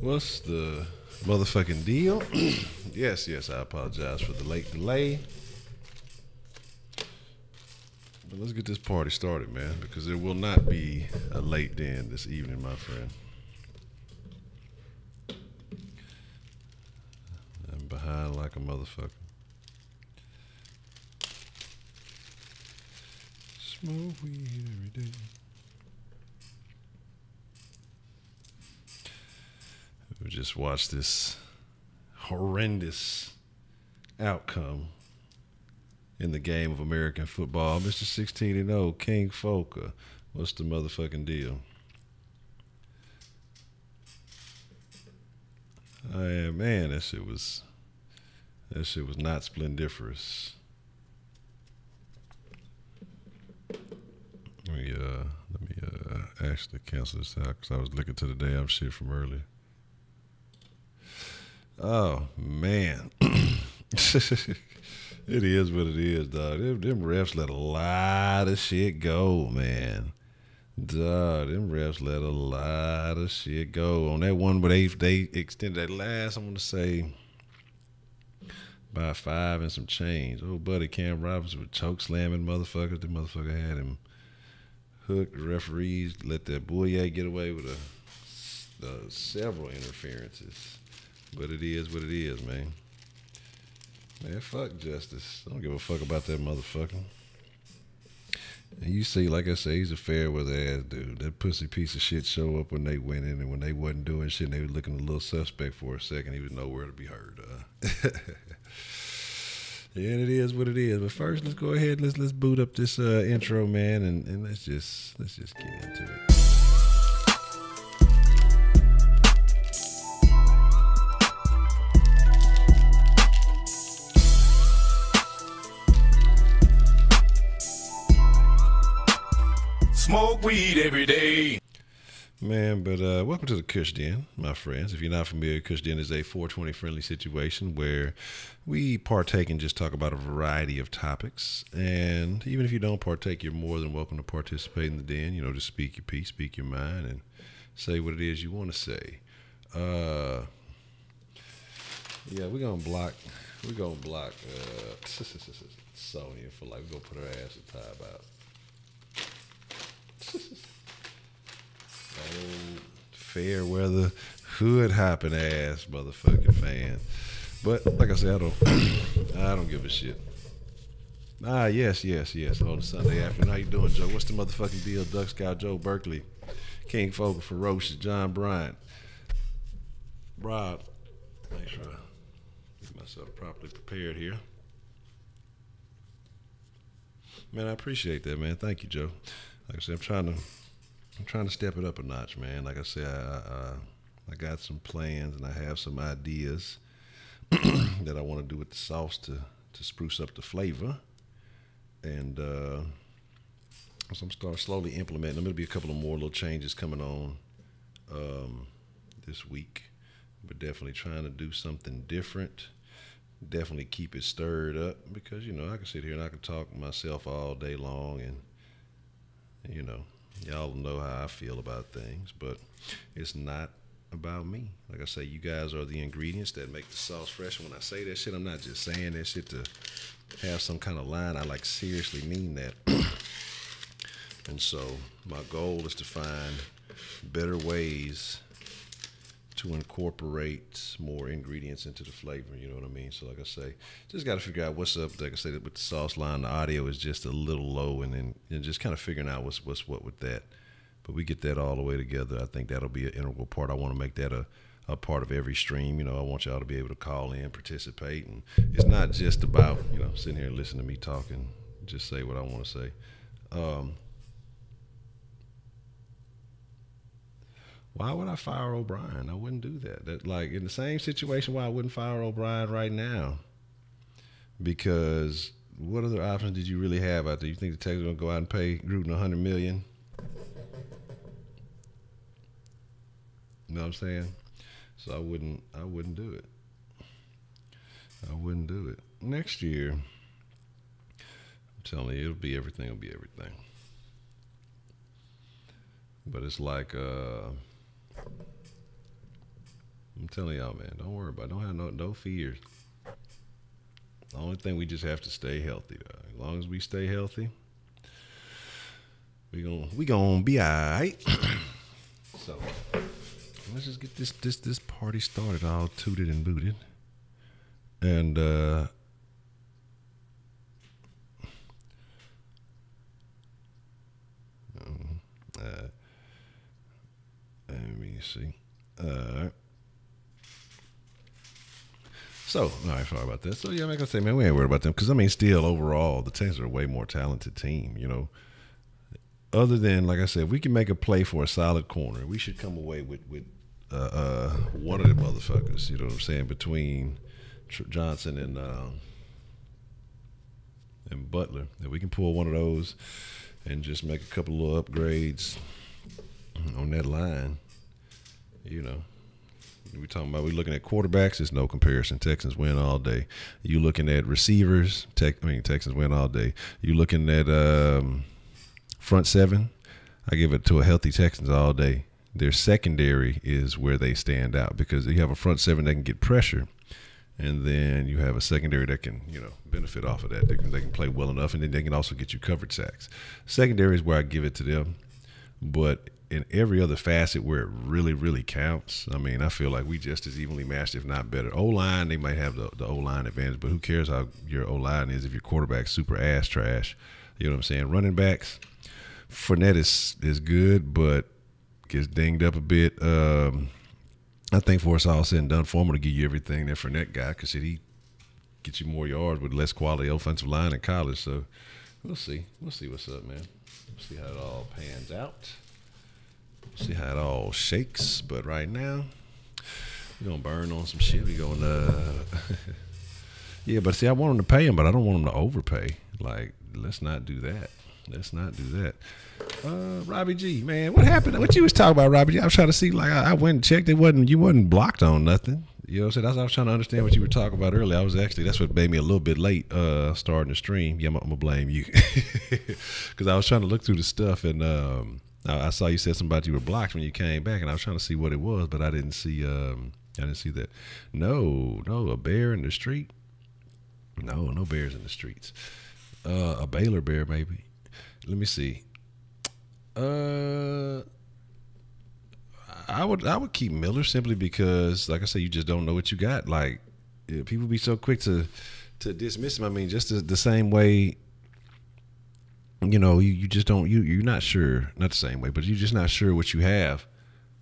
What's the motherfucking deal? Yes, I apologize for the late delay. But let's get this party started, man, because there will not be a late den this evening, my friend. I'm behind like a motherfucker. Smoke weed every day. We just watched this horrendous outcome in the game of American football. Mr. 16-0, King Folker. What's the motherfucking deal? Man, that shit was not splendiferous. Let me actually cancel this out because I was looking to the damn shit from earlier. Oh man. It is what it is, dog. Them refs let a lot of shit go, man. Dog, them refs let a lot of shit go. On that one where they extended that last, I'm going to say, by 5 and some change. Oh, buddy, Cam Robinson was choke slamming motherfuckers. The motherfucker had him hooked. The referees let that Bouye get away with several interferences. But it is what it is, man. Man, fuck justice. I don't give a fuck about that motherfucker. And you see, like I say, he's a fair weather ass dude. That pussy piece of shit show up when they went in, and when they wasn't doing shit and they were looking a little suspect for a second, he was nowhere to be heard. Yeah, and it is what it is. But first, let's go ahead and let's boot up this intro, man, and let's just get into it. Smoke weed every day. Man, but welcome to the Kush Den, my friends. If you're not familiar, Kush Den is a 420 friendly situation where we partake and just talk about a variety of topics. And even if you don't partake, you're more than welcome to participate in the den. You know, just speak your piece, speak your mind, and say what it is you want to say. Yeah, we're gonna block Sonya for like, we're gonna put her ass in timeout. Old fair weather hood hopping ass motherfucking fan. But like I said, I don't give a shit. Yes. On Sunday afternoon. How you doing, Joe? What's the motherfucking deal? Duck Scout Joe Berkeley, King Fogle Ferocious, John Bryant, Rob. Make sure I get myself properly prepared here. Man, I appreciate that, man. Thank you, Joe. Like I said, I'm trying to step it up a notch, man. Like I said, I got some plans and I have some ideas that I want to do with the sauce to spruce up the flavor. And so I'm starting slowly implementing. There'll be a couple of more little changes coming on this week. But definitely trying to do something different. Definitely keep it stirred up because, you know, I can sit here and I can talk myself all day long and, you know, y'all know how I feel about things, but it's not about me. Like I say, you guys are the ingredients that make the sauce fresh. And when I say that shit, I'm not just saying that shit to have some kind of line. I like seriously mean that. And so my goal is to find better ways to incorporate more ingredients into the flavor, you know what I mean? So like I say, just got to figure out what's up. Like I said, with the sauce line, the audio is just a little low, and then just kind of figuring out what's what with that. But we get that all the way together. I think that'll be an integral part. I want to make that a part of every stream. You know, I want y'all to be able to call in, participate, and it's not just about, you know, sitting here and listening to me talking, just say what I want to say. Why would I fire O'Brien? I wouldn't do that. That, like, in the same situation, why I wouldn't fire O'Brien right now? Because what other options did you really have out there? You think the Texans are going to go out and pay Gruden $100 million? You know what I'm saying? So I wouldn't do it. I wouldn't do it. Next year, I'm telling you, it'll be everything. But it's like I'm telling y'all, man, don't worry about it. Don't have no fears. The only thing we just have to stay healthy, though. As long as we stay healthy, we gonna be alright. So let's just get this party started, all tooted and booted. And let me see. So, all right, sorry about that. So, yeah, I'm not going to say, man, we ain't worried about them. Because, I mean, still, overall, the Texans are a way more talented team, you know. Other than, like I said, if we can make a play for a solid corner, we should come away with one of them motherfuckers, you know what I'm saying, between Johnson and Butler. If we can pull one of those and just make a couple of little upgrades on that line, you know. We looking at quarterbacks. There's no comparison. Texans win all day. You looking at receivers. Texans win all day. You looking at front seven. I give it to a healthy Texans all day. Their secondary is where they stand out because you have a front seven that can get pressure, and then you have a secondary that can benefit off of that. They can play well enough, and then they can also get you covered sacks. Secondary is where I give it to them, but in every other facet where it really, really counts, I mean, I feel like we just as evenly matched, if not better. O-line, they might have the O-line advantage, but who cares how your O-line is if your quarterback's super ass trash? You know what I'm saying? Running backs, Fournette is good, but gets dinged up a bit. I think for us all said and done, for him to give you everything that Fournette got, because he gets you more yards with less quality offensive line in college. So we'll see. We'll see what's up, man. We'll see how it all pans out. See how it all shakes, but right now we're gonna burn on some shit. We're gonna yeah, but see, I want them to pay him, but I don't want them to overpay. Like, let's not do that. Let's not do that. Robbie G, man, what happened? What you was talking about, Robbie G? I was trying to see, like, I went and checked. You wasn't blocked on nothing. You know what I'm saying? That's what I was trying to understand what you were talking about earlier. That's what made me a little bit late starting the stream. Yeah, I'm gonna blame you because I was trying to look through the stuff and I saw you said something about you were blocked when you came back, and I was trying to see what it was, but I didn't see that. No, a bear in the street. No bears in the streets. A Baylor bear, maybe. Let me see. I would keep Miller simply because, like I said, you just don't know what you got. Like, people be so quick to dismiss him. I mean, just the same way. You just don't. You're not sure. Not the same way, but you're just not sure what you have.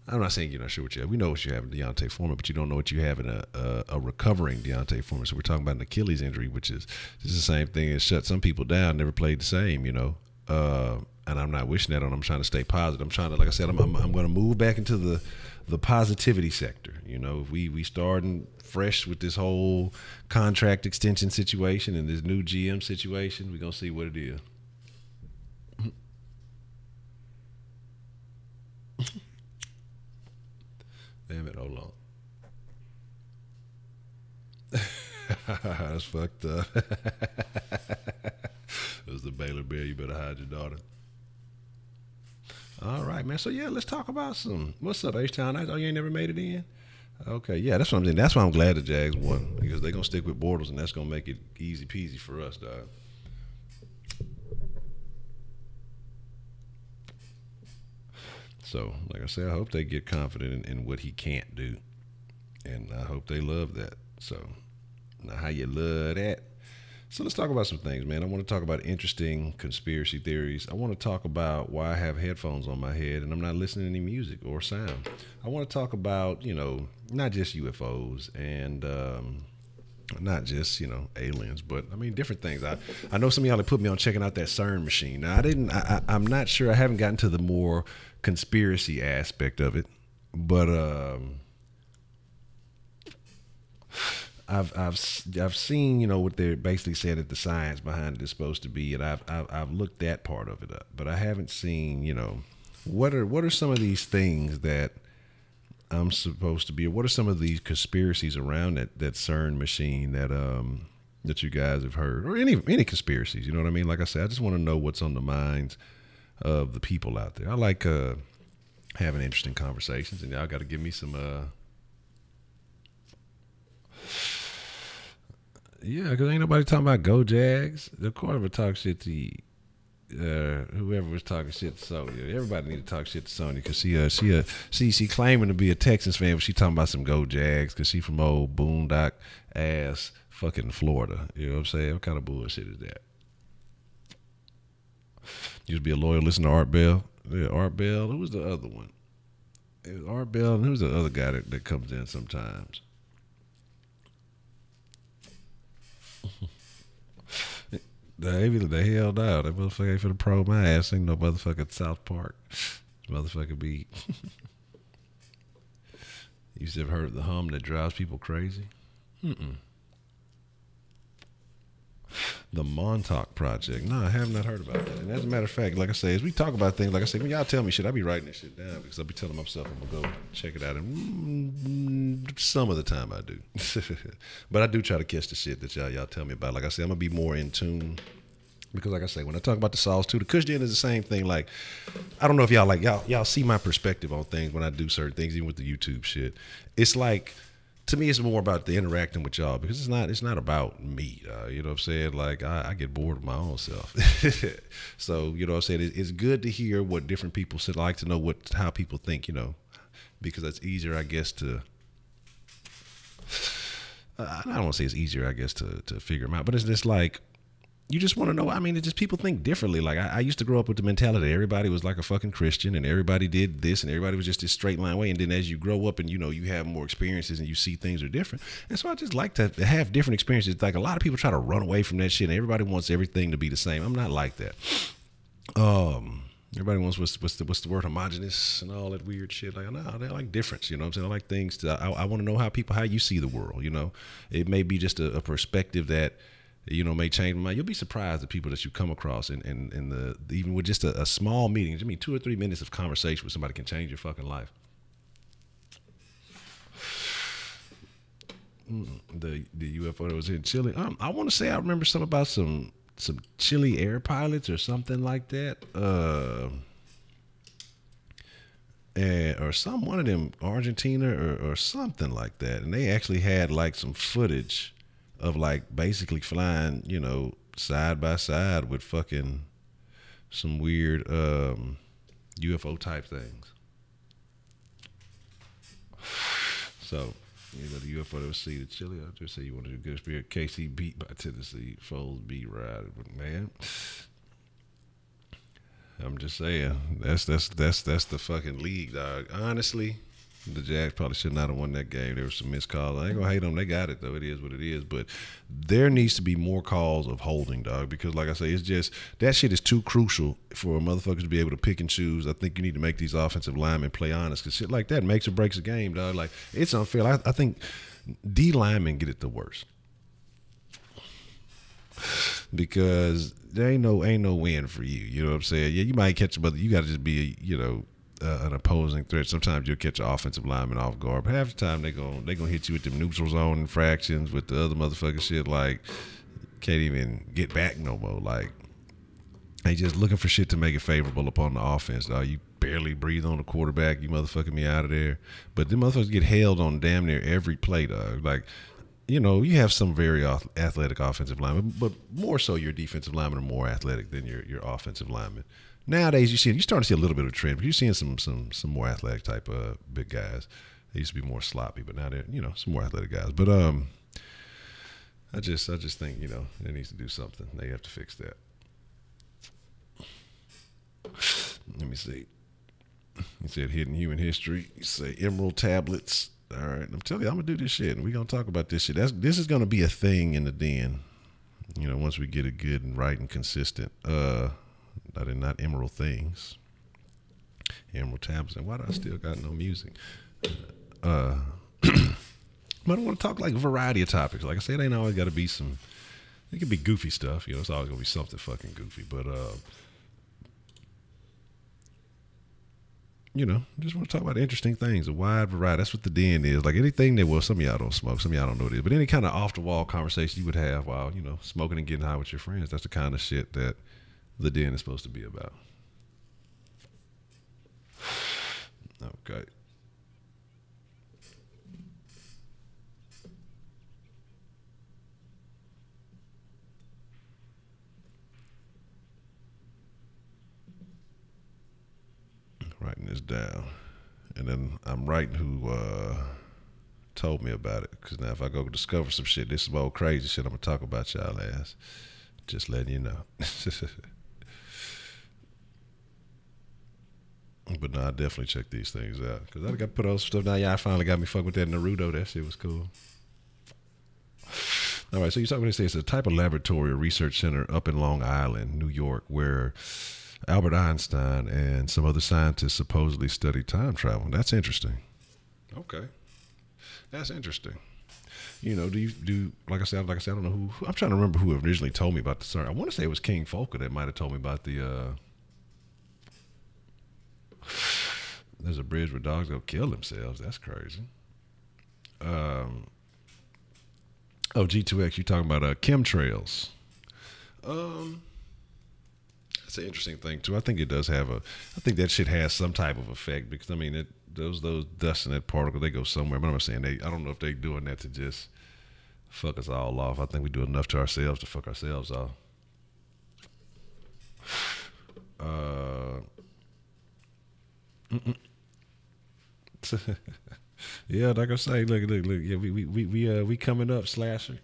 I'm not saying you're not sure what you have. We know what you have in Deontay Foreman, but you don't know what you have in a recovering Deontay Foreman. So we're talking about an Achilles injury, which is the same thing as shut some people down. Never played the same, and I'm not wishing that on. I'm trying to stay positive. I'm trying to, like I said, I'm going to move back into the positivity sector. If we starting fresh with this whole contract extension situation and this new GM situation, we're gonna see what it is. Damn it, hold on. That's fucked up. It was the Baylor Bear. You better hide your daughter. All right, man. So, yeah, let's talk about what's up, H-Town? Oh, you ain't never made it in? Okay, yeah, that's what I'm saying. That's why I'm glad the Jags won, because they're going to stick with Bortles, and that's going to make it easy peasy for us, dog. So, like I said, I hope they get confident in what he can't do. And I hope they love that. So, now how you love that? So let's talk about some things, man. I want to talk about interesting conspiracy theories. I want to talk about why I have headphones on my head and I'm not listening to any music or sound. I want to talk about, not just UFOs and not just, aliens, but I mean, different things. I know some of y'all have put me on checking out that CERN machine. Now, I'm not sure. I haven't gotten to the more conspiracy aspect of it, but I've seen, what they're basically saying that the science behind it is supposed to be, and I've looked that part of it up, but I haven't seen, what are some of these things that I'm supposed to be, or what are some of these conspiracies around that CERN machine that you guys have heard, or any conspiracies, you know what I mean? Like I said, I just want to know what's on the minds of the people out there. I like having interesting conversations, and y'all got to give me some Yeah, because ain't nobody talking about Go Jags. The quarterback talk shit to whoever was talking shit to Sonya. Everybody need to talk shit to Sonya because she claiming to be a Texans fan, but she talking about some Go Jags because she from old boondock ass fucking Florida. You know what I'm saying? What kind of bullshit is that? Used to be a loyal listener to Art Bell. Yeah, Art Bell. Who was the other one? It was Art Bell, and who's the other guy that comes in sometimes? They held out. That motherfucker ain't finna probe my ass. Ain't no motherfucking South Park. This motherfucker be. You have heard of the hum that drives people crazy? The Montauk Project. No, I have not heard about that. And as a matter of fact, like I say, as we talk about things, like I say, when y'all tell me shit, I be writing this shit down because I'll be telling myself I'm going to go check it out. And some of the time I do. But I do try to catch the shit that y'all tell me about. Like I say, I'm going to be more in tune. Because like I say, when I talk about the sauce too, the Kush Den is the same thing. Like, I don't know if y'all see my perspective on things when I do certain things, even with the YouTube shit. It's like, to me, it's more about the interacting with y'all because it's not about me. You know what I'm saying? Like I get bored of my own self. So you know what I'm saying? It's good to hear what different people said. I like to know how people think. You know, because that's easier, I guess, to. I don't want to say it's easier, I guess, to figure them out, but it's just like. You just want to know. I mean, it's just people think differently. Like I used to grow up with the mentality that everybody was like a fucking Christian and everybody did this and everybody was just this straight line way. And then as you grow up and you know you have more experiences and you see things are different. And so I just like to have different experiences. Like a lot of people try to run away from that shit and everybody wants everything to be the same. I'm not like that. Everybody wants what's the word, homogenous and all that weird shit. Like no, they like difference. You know what I'm saying? I like things. I want to know how you see the world. You know, it may be just a perspective that. You know, may change my mind. You'll be surprised the people that you come across in even with just a small meeting. I mean, 2 or 3 minutes of conversation with somebody can change your fucking life. The UFO that was in Chile. I want to say I remember something about some Chile air pilots or something like that. Or one of them Argentina or something like that. And they actually had like some footage of like basically flying, you know, side by side with fucking some weird UFO type things. So, you know, the UFO that was seen in Chile, I'll just say you wanted a good spirit. KC beat by Tennessee, Foles beat ride. But man, I'm just saying, that's the fucking league, dog. Honestly, the Jags probably should not have won that game. There were some missed calls. I ain't gonna hate them. They got it though. It is what it is. But there needs to be more calls of holding, dog. Because like I say, it's just that shit is too crucial for motherfuckers to be able to pick and choose. I think you need to make these offensive linemen play honest. Because shit like that makes or breaks a game, dog. Like it's unfair. I think D linemen get it the worst. Because there ain't no win for you. You know what I'm saying? Yeah, you might catch them, but you got to just be, you know, an opposing threat. Sometimes you'll catch an offensive lineman off guard, but half the time they gonna hit you with them neutral zone infractions with the other motherfucking shit. Like can't even get back no more. Like they just looking for shit to make it favorable upon the offense. Dog, you barely breathe on the quarterback. You motherfucking me out of there. But them motherfuckers get held on damn near every play, dog. Like. You know, you have some very athletic offensive linemen, but more so your defensive linemen are more athletic than your offensive linemen. Nowadays, you're starting to see a little bit of a trend. But you're seeing some more athletic type of big guys. They used to be more sloppy, but now they're some more athletic guys. But I just think they needs to do something. They have to fix that. Let me see. He said hidden human history. You say emerald tablets. All right, I'm telling you, I'm gonna do this shit, and we're gonna talk about this shit. This is gonna be a thing in the den. Once we get it good and right and consistent. Not emerald things, emerald tablets. And why do I still got no music? But I don't want to talk like a variety of topics. Like I said, it ain't always got to be some. It could be goofy stuff. It's always gonna be something fucking goofy. But just want to talk about interesting things, a wide variety. That's what the den is. Like anything that, some of y'all don't smoke, some of y'all don't know what it is, but any kind of off the wall conversation you would have while, smoking and getting high with your friends, that's the kind of shit that the den is supposed to be about. Okay. it down, and then I'm writing who told me about it. Because now if I go discover some shit, this is my old crazy shit I'm going to talk about y'all ass. Just letting you know. But no, I definitely check these things out. Because I got put on some stuff. Now y'all finally got me fucking with that Naruto. That shit was cool. All right, so you're talking about it's a type of laboratory or research center up in Long Island, New York, where Albert Einstein and some other scientists supposedly study time travel. That's interesting. Okay. That's interesting. You know, like I said, I don't know who I'm trying to remember who originally told me about the CERN. I want to say it was King Folker that might have told me about the there's a bridge where dogs go kill themselves. That's crazy. G2X, you talking about chemtrails. That's an interesting thing too. I think it does have I think that shit has some type of effect, because I mean those dust and that particle, they go somewhere. But I'm saying I don't know if they're doing that to just fuck us all off. I think we do enough to ourselves to fuck ourselves off. Yeah, like I say, look. Yeah, we coming up, Slasher.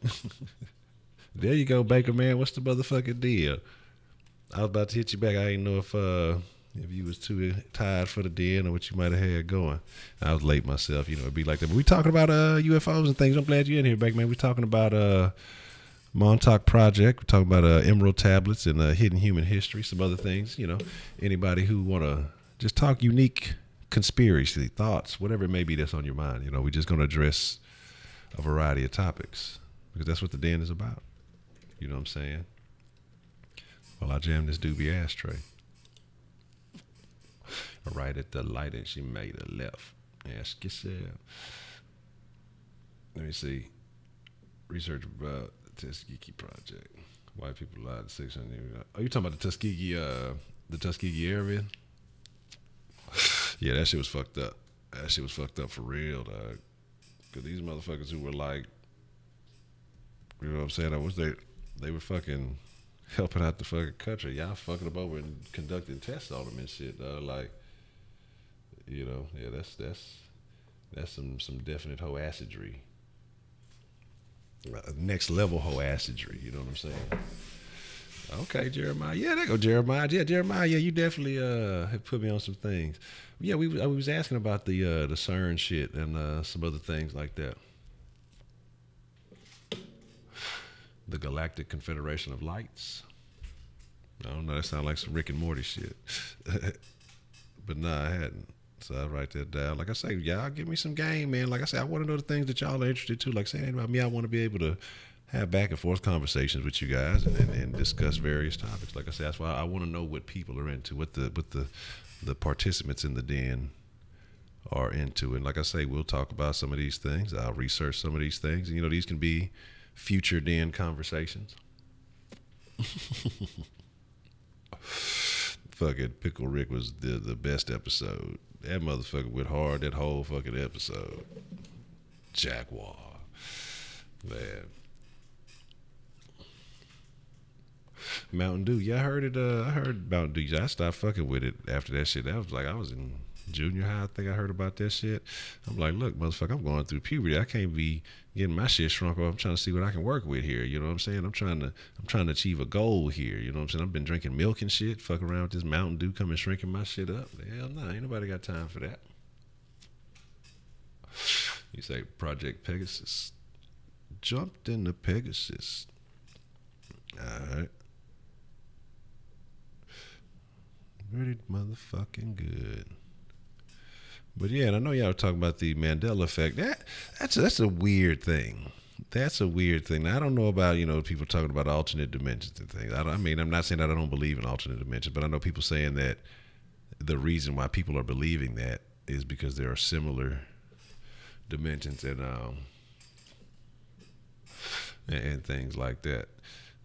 There you go, Baker man. What's the motherfucking deal? I was about to hit you back. I didn't know if you was too tired for the den or what you might have had going. I was late myself, you know, it'd be like that. But we talking about UFOs and things. I'm glad you're in here, Baker man. We talking about Montauk Project. We're talking about Emerald Tablets and hidden human history, some other things. You know, anybody who want to just talk unique conspiracy thoughts, whatever it may be that's on your mind. You know, we're just going to address a variety of topics because that's what the den is about. You know what I'm saying? Well, I jammed this doobie ashtray right at the light and she made a left. Ask yourself. Let me see. Research about the Tuskegee Project. White people lied to 600. Are you talking about the Tuskegee area? Yeah, that shit was fucked up. That shit was fucked up for real, dog. Because these motherfuckers who were like, you know what I'm saying? They were fucking helping out the fucking country. Y'all fucking them over and conducting tests on them and shit, dog. Like, you know, yeah, that's some definite hoassadry. Next level hoassadry, you know what I'm saying? Okay, Jeremiah. Yeah, there go Jeremiah. Yeah, Jeremiah. Yeah, you definitely have put me on some things. Yeah, I was asking about the CERN shit and some other things like that. The Galactic Confederation of Lights. I don't know. That sounds like some Rick and Morty shit. But nah, I hadn't. So I write that down. Like I say, y'all give me some game, man. Like I say, I want to know the things that y'all are interested to. Like saying about me, I want to be able to have back and forth conversations with you guys and discuss various topics. Like I said, that's why I want to know what people are into, what the participants in the den are into. And like I say, we'll talk about some of these things. I'll research some of these things. And, you know, these can be future den conversations. Fucking Pickle Rick was the best episode. That motherfucker went hard that whole fucking episode. Jaguar. Man. Mountain Dew. Yeah, I heard it. I heard Mountain Dew. I stopped fucking with it after that shit. That was like, I was in junior high. I think I heard about that shit. I'm like, look, motherfucker, I'm going through puberty. I can't be getting my shit shrunk up. I'm trying to see what I can work with here. You know what I'm saying? I'm trying to achieve a goal here. You know what I'm saying? I've been drinking milk and shit, fucking around with this Mountain Dew, coming shrinking my shit up. Hell no, ain't nobody got time for that. You say Project Pegasus. Jumped into Pegasus. All right. Pretty motherfucking good. But yeah, and I know y'all were talking about the Mandela effect. That's a weird thing. That's a weird thing. Now, I don't know about, you know, people talking about alternate dimensions and things. I mean, I'm not saying that I don't believe in alternate dimensions, but I know people saying that the reason why people are believing that is because there are similar dimensions and things like that.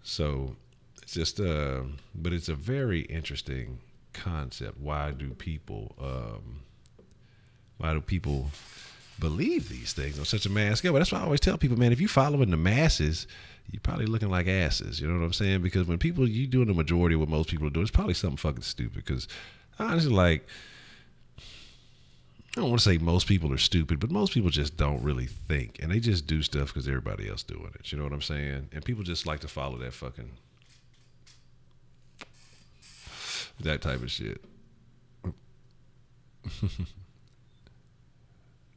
So it's just, but it's a very interesting concept. Why do people believe these things on such a mass scale? But that's why I always tell people, man, if you following the masses, you're probably looking like asses. You know what I'm saying? Because when you doing the majority of what most people are doing, it's probably something fucking stupid. Because honestly, like, I don't want to say most people are stupid, but most people just don't really think, and they just do stuff because everybody else doing it. You know what I'm saying? And people just like to follow that fucking that type of shit.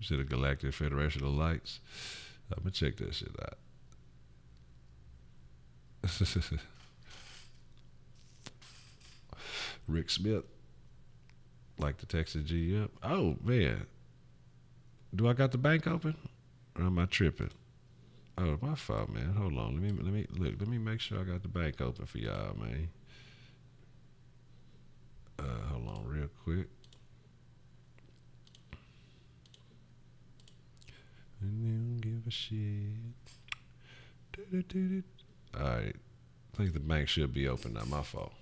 Shit, a Galactic Federation of Lights. I'm gonna check that shit out. Rick Smith, like the Texas G up. Oh man, do I got the bank open, or am I tripping? Oh, my fault, man. Hold on. Let me make sure I got the bank open for y'all, man. Hold on, real quick. And they don't give a shit. All right. I think the bank should be open now. My fault.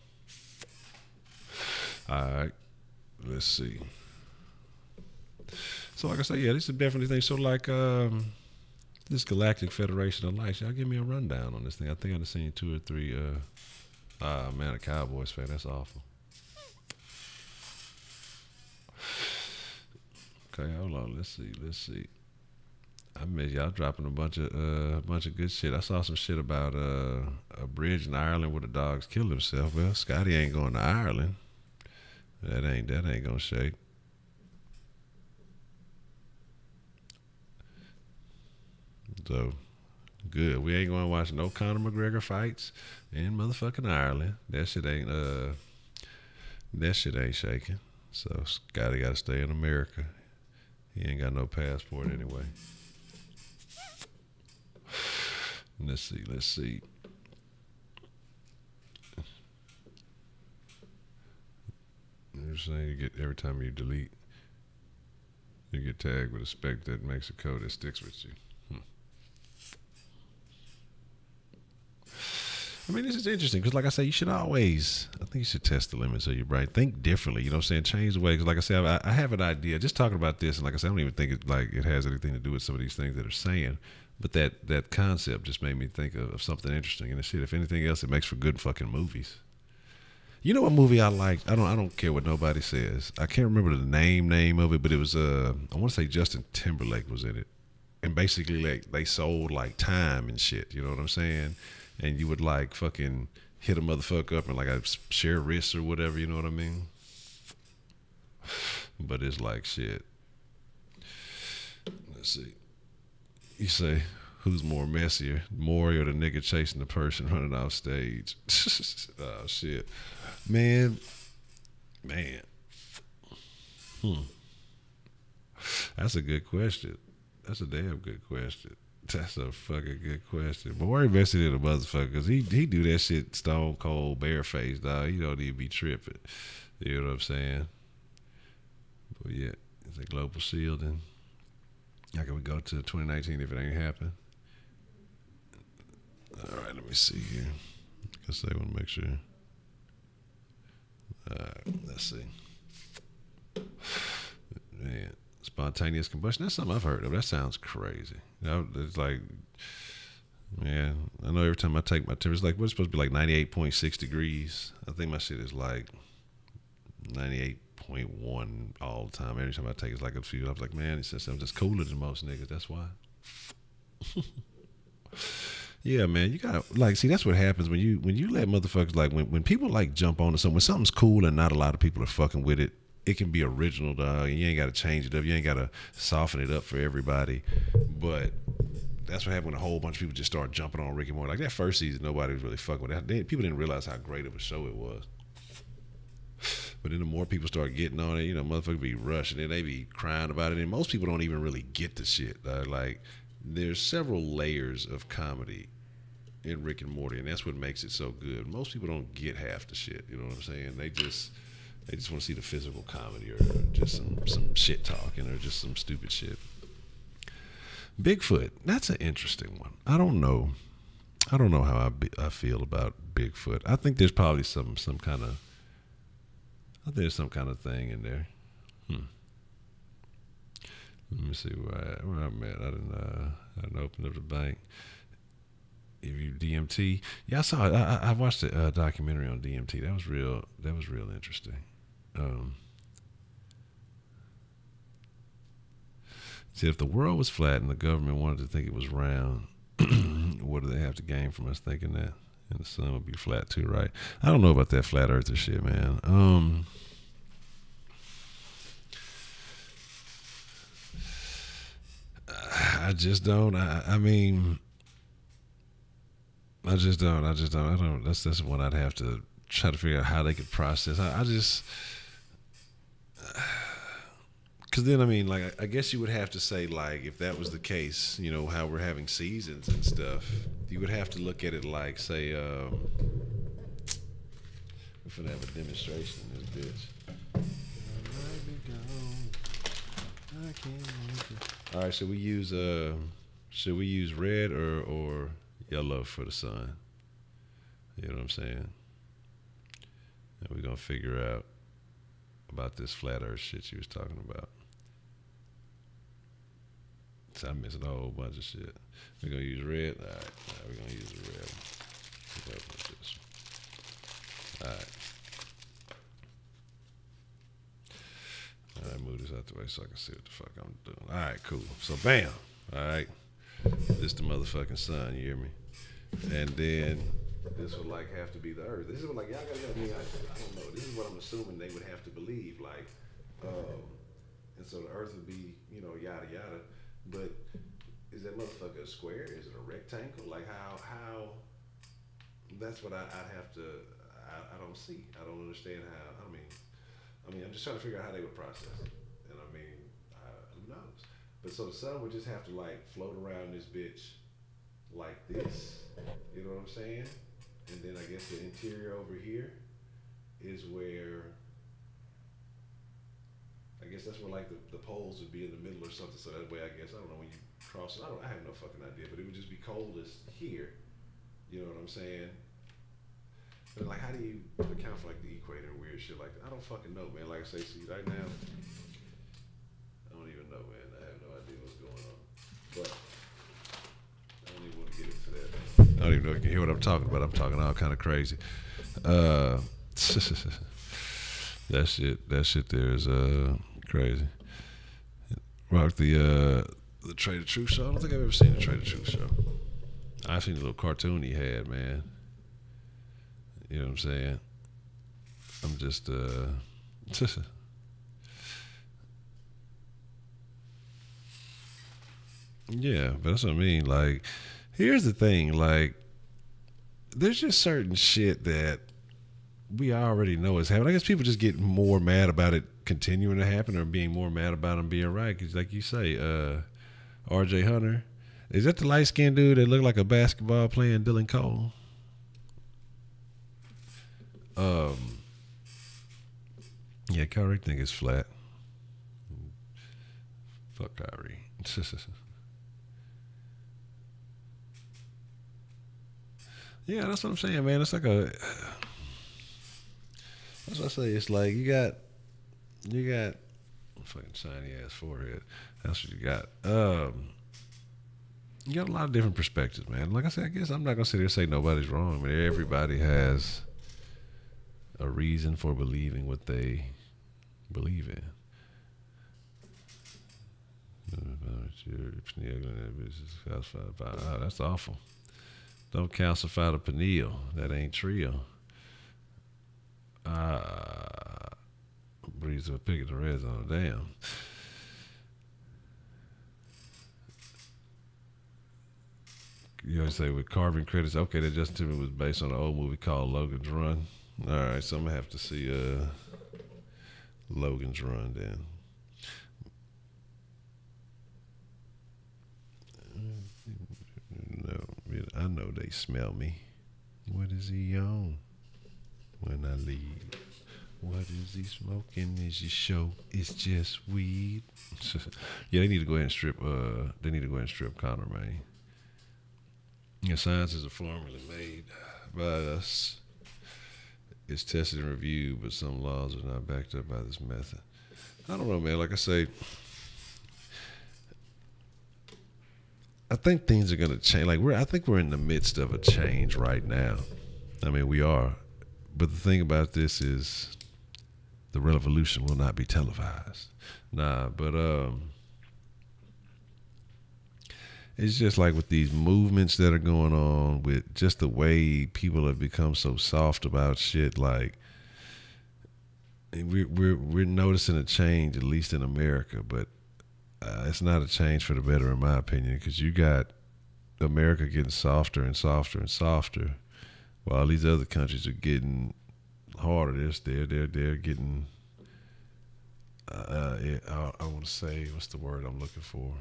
All right. Let's see. So, like I say, yeah, this is definitely thing. So, like, this Galactic Federation of Lights, y'all give me a rundown on this thing. I think I've seen 2 or 3. Man, a Cowboys fan. That's awful. Okay, hold on. Let's see. I miss y'all dropping a bunch of good shit. I saw some shit about a bridge in Ireland where the dogs killed himself. Well, Scotty ain't going to Ireland. That ain't gonna shake. So good. We ain't going to watch no Conor McGregor fights in motherfucking Ireland. That shit ain't shaking. So Scotty got to stay in America. He ain't got no passport anyway. Let's see. You're saying you get every time you delete, you get tagged with a spec that makes a code that sticks with you. I mean, this is interesting because, like I say, you should always, I think you should test the limits of your brain. Think differently, you know what I'm saying? Change the way, because like I say, I have an idea. Just talking about this, and like I said, I don't even think it has anything to do with some of these things that are saying, but that concept just made me think of something interesting. And shit, if anything else, it makes for good fucking movies. You know what movie I liked? I don't care what nobody says. I can't remember the name of it, but it was I want to say Justin Timberlake was in it, and basically like they sold like time and shit. You know what I'm saying? And you would like fucking hit a motherfucker up and like I share risks or whatever, you know what I mean? But it's like shit. Let's see. You say, who's more messier, Maury or the nigga chasing the person running off stage? Oh shit. Man. That's a good question. That's a damn good question. That's a fucking good question. But Maury messing in a motherfucker because he do that shit stone cold barefaced, dog. He don't even be tripping. You know what I'm saying? But yeah, it's a global shielding. How can we go to 2019 if it ain't happened? All right, let me see here. Because I want to make sure. All right, let's see. Man, spontaneous combustion. That's something I've heard of. That sounds crazy. It's like, man, I know every time I take my temperature, it's like, what's supposed to be like 98.6 degrees. I think my shit is like 98.1 all the time. Every time I take it's like a few. I was like, man, it's just, I'm just cooler than most niggas. That's why. Yeah, man, you got like, see, that's what happens when you let motherfuckers like when people like jump onto something. When something's cool and not a lot of people are fucking with it, it can be original, dog. And you ain't got to change it up. You ain't got to soften it up for everybody. But that's what happened when a whole bunch of people just started jumping on Rick and Morty. Like that first season, nobody was really fucking with that. People didn't realize how great of a show it was. But then the more people start getting on it, you know, motherfuckers be rushing and they be crying about it. And most people don't even really get the shit, dog. Like there's several layers of comedy in Rick and Morty, and that's what makes it so good. Most people don't get half the shit. You know what I'm saying? They just want to see the physical comedy or just some shit talking or just some stupid shit. Bigfoot, that's an interesting one. I don't know how I feel about Bigfoot. I think there's probably some kind of thing in there. Let me see where I'm at. I didn't open up the bank. If you DMT, yeah, I saw it. I watched a documentary on DMT. That was real interesting. See, if the world was flat and the government wanted to think it was round, what do they have to gain from us thinking that? And the sun would be flat too, right? I don't know about that flat earther shit, man. I just don't. I mean, I just don't. I don't. That's one I'd have to try to figure out how they could process. I just. Because then, I mean, like, I guess you would have to say, like, if that was the case, you know, how we're having seasons and stuff, you would have to look at it like, say, we're finna have a demonstration in this bitch. All right, should we use red or yellow for the sun? You know what I'm saying? And we're gonna figure out about this flat earth shit she was talking about. So I'm missing a whole bunch of shit. We're gonna use red. All right, we're gonna use the red one. All right. All right, move this out the way so I can see what the fuck I'm doing. All right, cool. So bam. All right. This the motherfucking sun. You hear me? And then this would like have to be the earth. This is what like y'all gotta help me out. I don't know. This is what I'm assuming they would have to believe. Like, and so the earth would be, you know, yada yada. But is that motherfucker a square? Is it a rectangle? Like how? That's what I'd have to. I don't see. I don't understand how. I mean, I'm just trying to figure out how they would process it. And I mean, who knows? But so the sun would just have to like float around this bitch like this. You know what I'm saying? And then I guess the interior over here is where, I guess that's where like the poles would be in the middle or something. So that way, I guess, I don't know, when you cross it, I have no fucking idea, but it would just be coldest here. You know what I'm saying? But like, how do you account for like the equator and weird shit like that? I don't fucking know, man. Like I say, see, right now, I don't even know, man. I have no idea what's going on. But I don't even want to get into that, man. I don't even know if you can hear what I'm talking about. I'm talking all kind of crazy. That shit there is crazy. Rock the Trader Truth show. I don't think I've ever seen the Trader Truth show. I've seen the little cartoon he had, man. You know what I'm saying? I'm just yeah, but that's what I mean. Like, here's the thing, like, there's just certain shit that we already know is happening. I guess people just get more mad about it continuing to happen or being more mad about them being right. Because like you say, RJ Hunter, is that the light-skinned dude that looked like a basketball playing Dylan Cole? Yeah, Kyrie think it's flat. Fuck Kyrie. Yeah, that's what I'm saying, man. It's like a. That's what I say. It's like you got a fucking shiny ass forehead. That's what you got. You got a lot of different perspectives, man. Like I said, I guess I'm not gonna sit here and say nobody's wrong. I mean, everybody has a reason for believing what they believe in. Oh, that's awful. Don't calcify the pineal. That ain't trio. Breeze of a pig at the red zone. Damn. You always say with carving credits. Okay, that Justin Timberlake was based on an old movie called Logan's Run. All right, so I'm gonna have to see Logan's Run then. No, I know they smell me. What is he on when I leave? What is he smoking? Is your show? It's just weed. Yeah, they need to go ahead and strip. They need to go ahead and strip Connor, man. Yeah, science is a formula made by us. It's tested and reviewed, but some laws are not backed up by this method. I don't know, man. Like I say, I think things are gonna change. Like I think we're in the midst of a change right now. I mean, we are. But the thing about this is, the revolution will not be televised. Nah, but it's just like with these movements that are going on, with just the way people have become so soft about shit. Like we're noticing a change, at least in America, but it's not a change for the better, in my opinion, because you got America getting softer and softer and softer, while these other countries are getting harder. They're getting. I want to say, what's the word I'm looking for?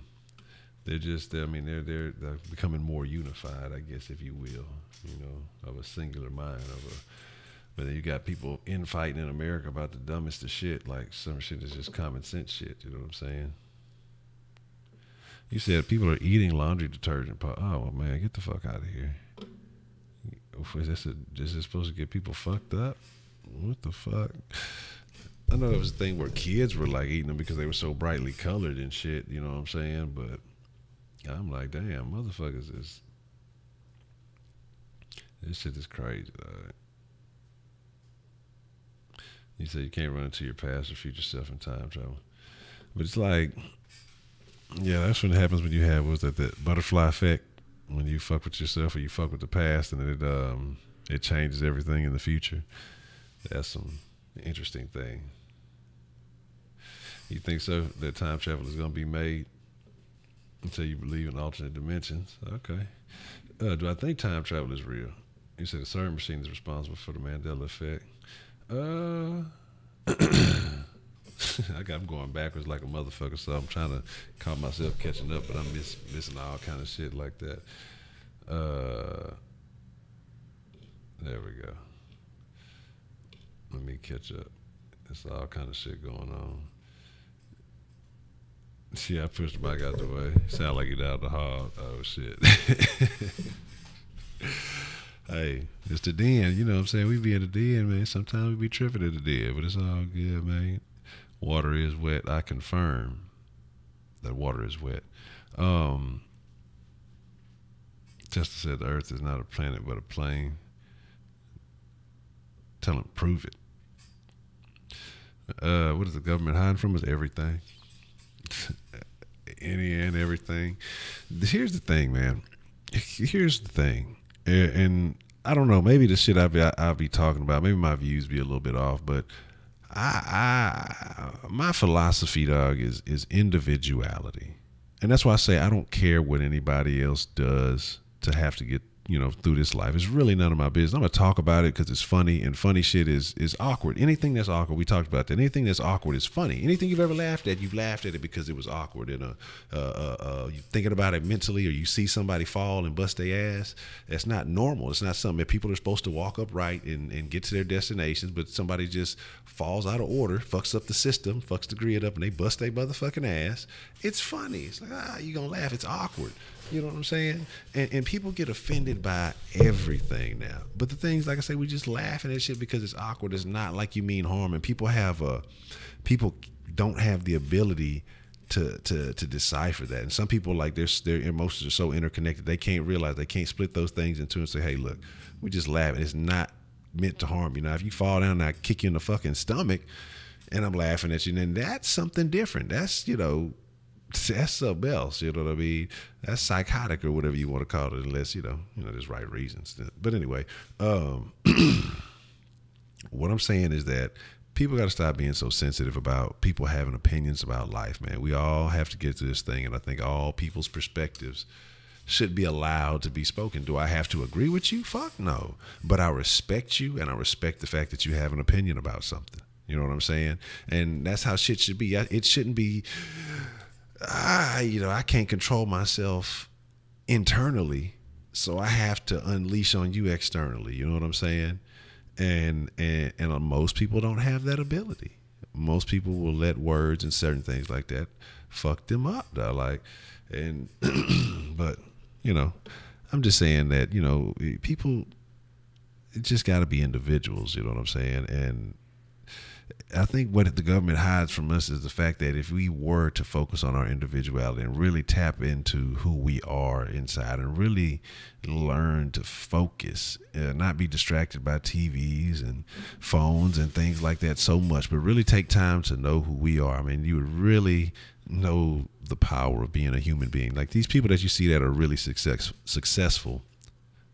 They're just. I mean, they're becoming more unified, I guess, if you will. You know, of a singular mind. But then you got people infighting in America about the dumbest of shit. Like some shit is just common sense shit. You know what I'm saying? You said people are eating laundry detergent. Oh well, man, get the fuck out of here. Is this supposed to get people fucked up? What the fuck? I know it was a thing where kids were like eating them because they were so brightly colored and shit. You know what I'm saying? But I'm like, damn, motherfuckers is. This shit is crazy. You say you can't run into your past or future self in time travel, but it's like. Yeah, that's what happens when you have that butterfly effect, when you fuck with yourself or you fuck with the past, and it changes everything in the future. That's some interesting thing. You think so? That time travel is going to be made until you believe in alternate dimensions? Okay. Do I think time travel is real? You said a certain machine is responsible for the Mandela effect. I'm going backwards like a motherfucker, so I'm trying to call myself catching up, but I'm missing all kind of shit like that. There we go. Let me catch up. It's all kind of shit going on. See, I pushed the mic out the way. Sound like you're down the hall. Oh, shit. Hey, it's the den. You know what I'm saying? We be in the den, man. Sometimes we be tripping in the den, but it's all good, man. Water is wet. I confirm that water is wet. Tester said the earth is not a planet but a plane. Tell him, prove it. What is the government hiding from us? Everything. Any and everything. Here's the thing, man. Here's the thing. And I don't know, maybe the shit I'll be talking about, maybe my views be a little bit off, but my philosophy, dog, is individuality. And that's why I say I don't care what anybody else does to have to get, through this life. It's really none of my business. I'm going to talk about it because it's funny, and funny shit is awkward. Anything that's awkward, we talked about that. Anything that's awkward is funny. Anything you've ever laughed at, you've laughed at it because it was awkward. And you're thinking about it mentally, or you see somebody fall and bust their ass. That's not normal. It's not something that people are supposed to walk upright and get to their destinations, but somebody just falls out of order, fucks up the system, fucks the grid up, and they bust their motherfucking ass. It's funny. It's like, you're going to laugh. It's awkward. You know what I'm saying? And people get offended by everything now. But the things, like I say, we just laughing at shit because it's awkward. It's not like you mean harm. And people don't have the ability to decipher that. And some people, like, their emotions are so interconnected, they can't realize, they can't split those things into and say, hey, look, we just laughing. It's not meant to harm you. Now, if you fall down and I kick you in the fucking stomach and I'm laughing at you, then that's something different. That's something else, you know what I mean? That's psychotic or whatever you want to call it, unless, there's right reasons. But anyway, what I'm saying is that people got to stop being so sensitive about people having opinions about life, man. We all have to get to this thing, and I think all people's perspectives should be allowed to be spoken. Do I have to agree with you? Fuck no. But I respect you, and I respect the fact that you have an opinion about something. You know what I'm saying? And that's how shit should be. It shouldn't be... I can't control myself internally, so I have to unleash on you externally. You know what I'm saying? And most people don't have that ability. Most people will let words and certain things like that fuck them up, though. But I'm just saying that people just got to be individuals. You know what I'm saying? And I think what the government hides from us is the fact that if we were to focus on our individuality and really tap into who we are inside and really learn to focus, not be distracted by TVs and phones and things like that so much, but really take time to know who we are. I mean, you would really know the power of being a human being. Like these people that you see that are really successful,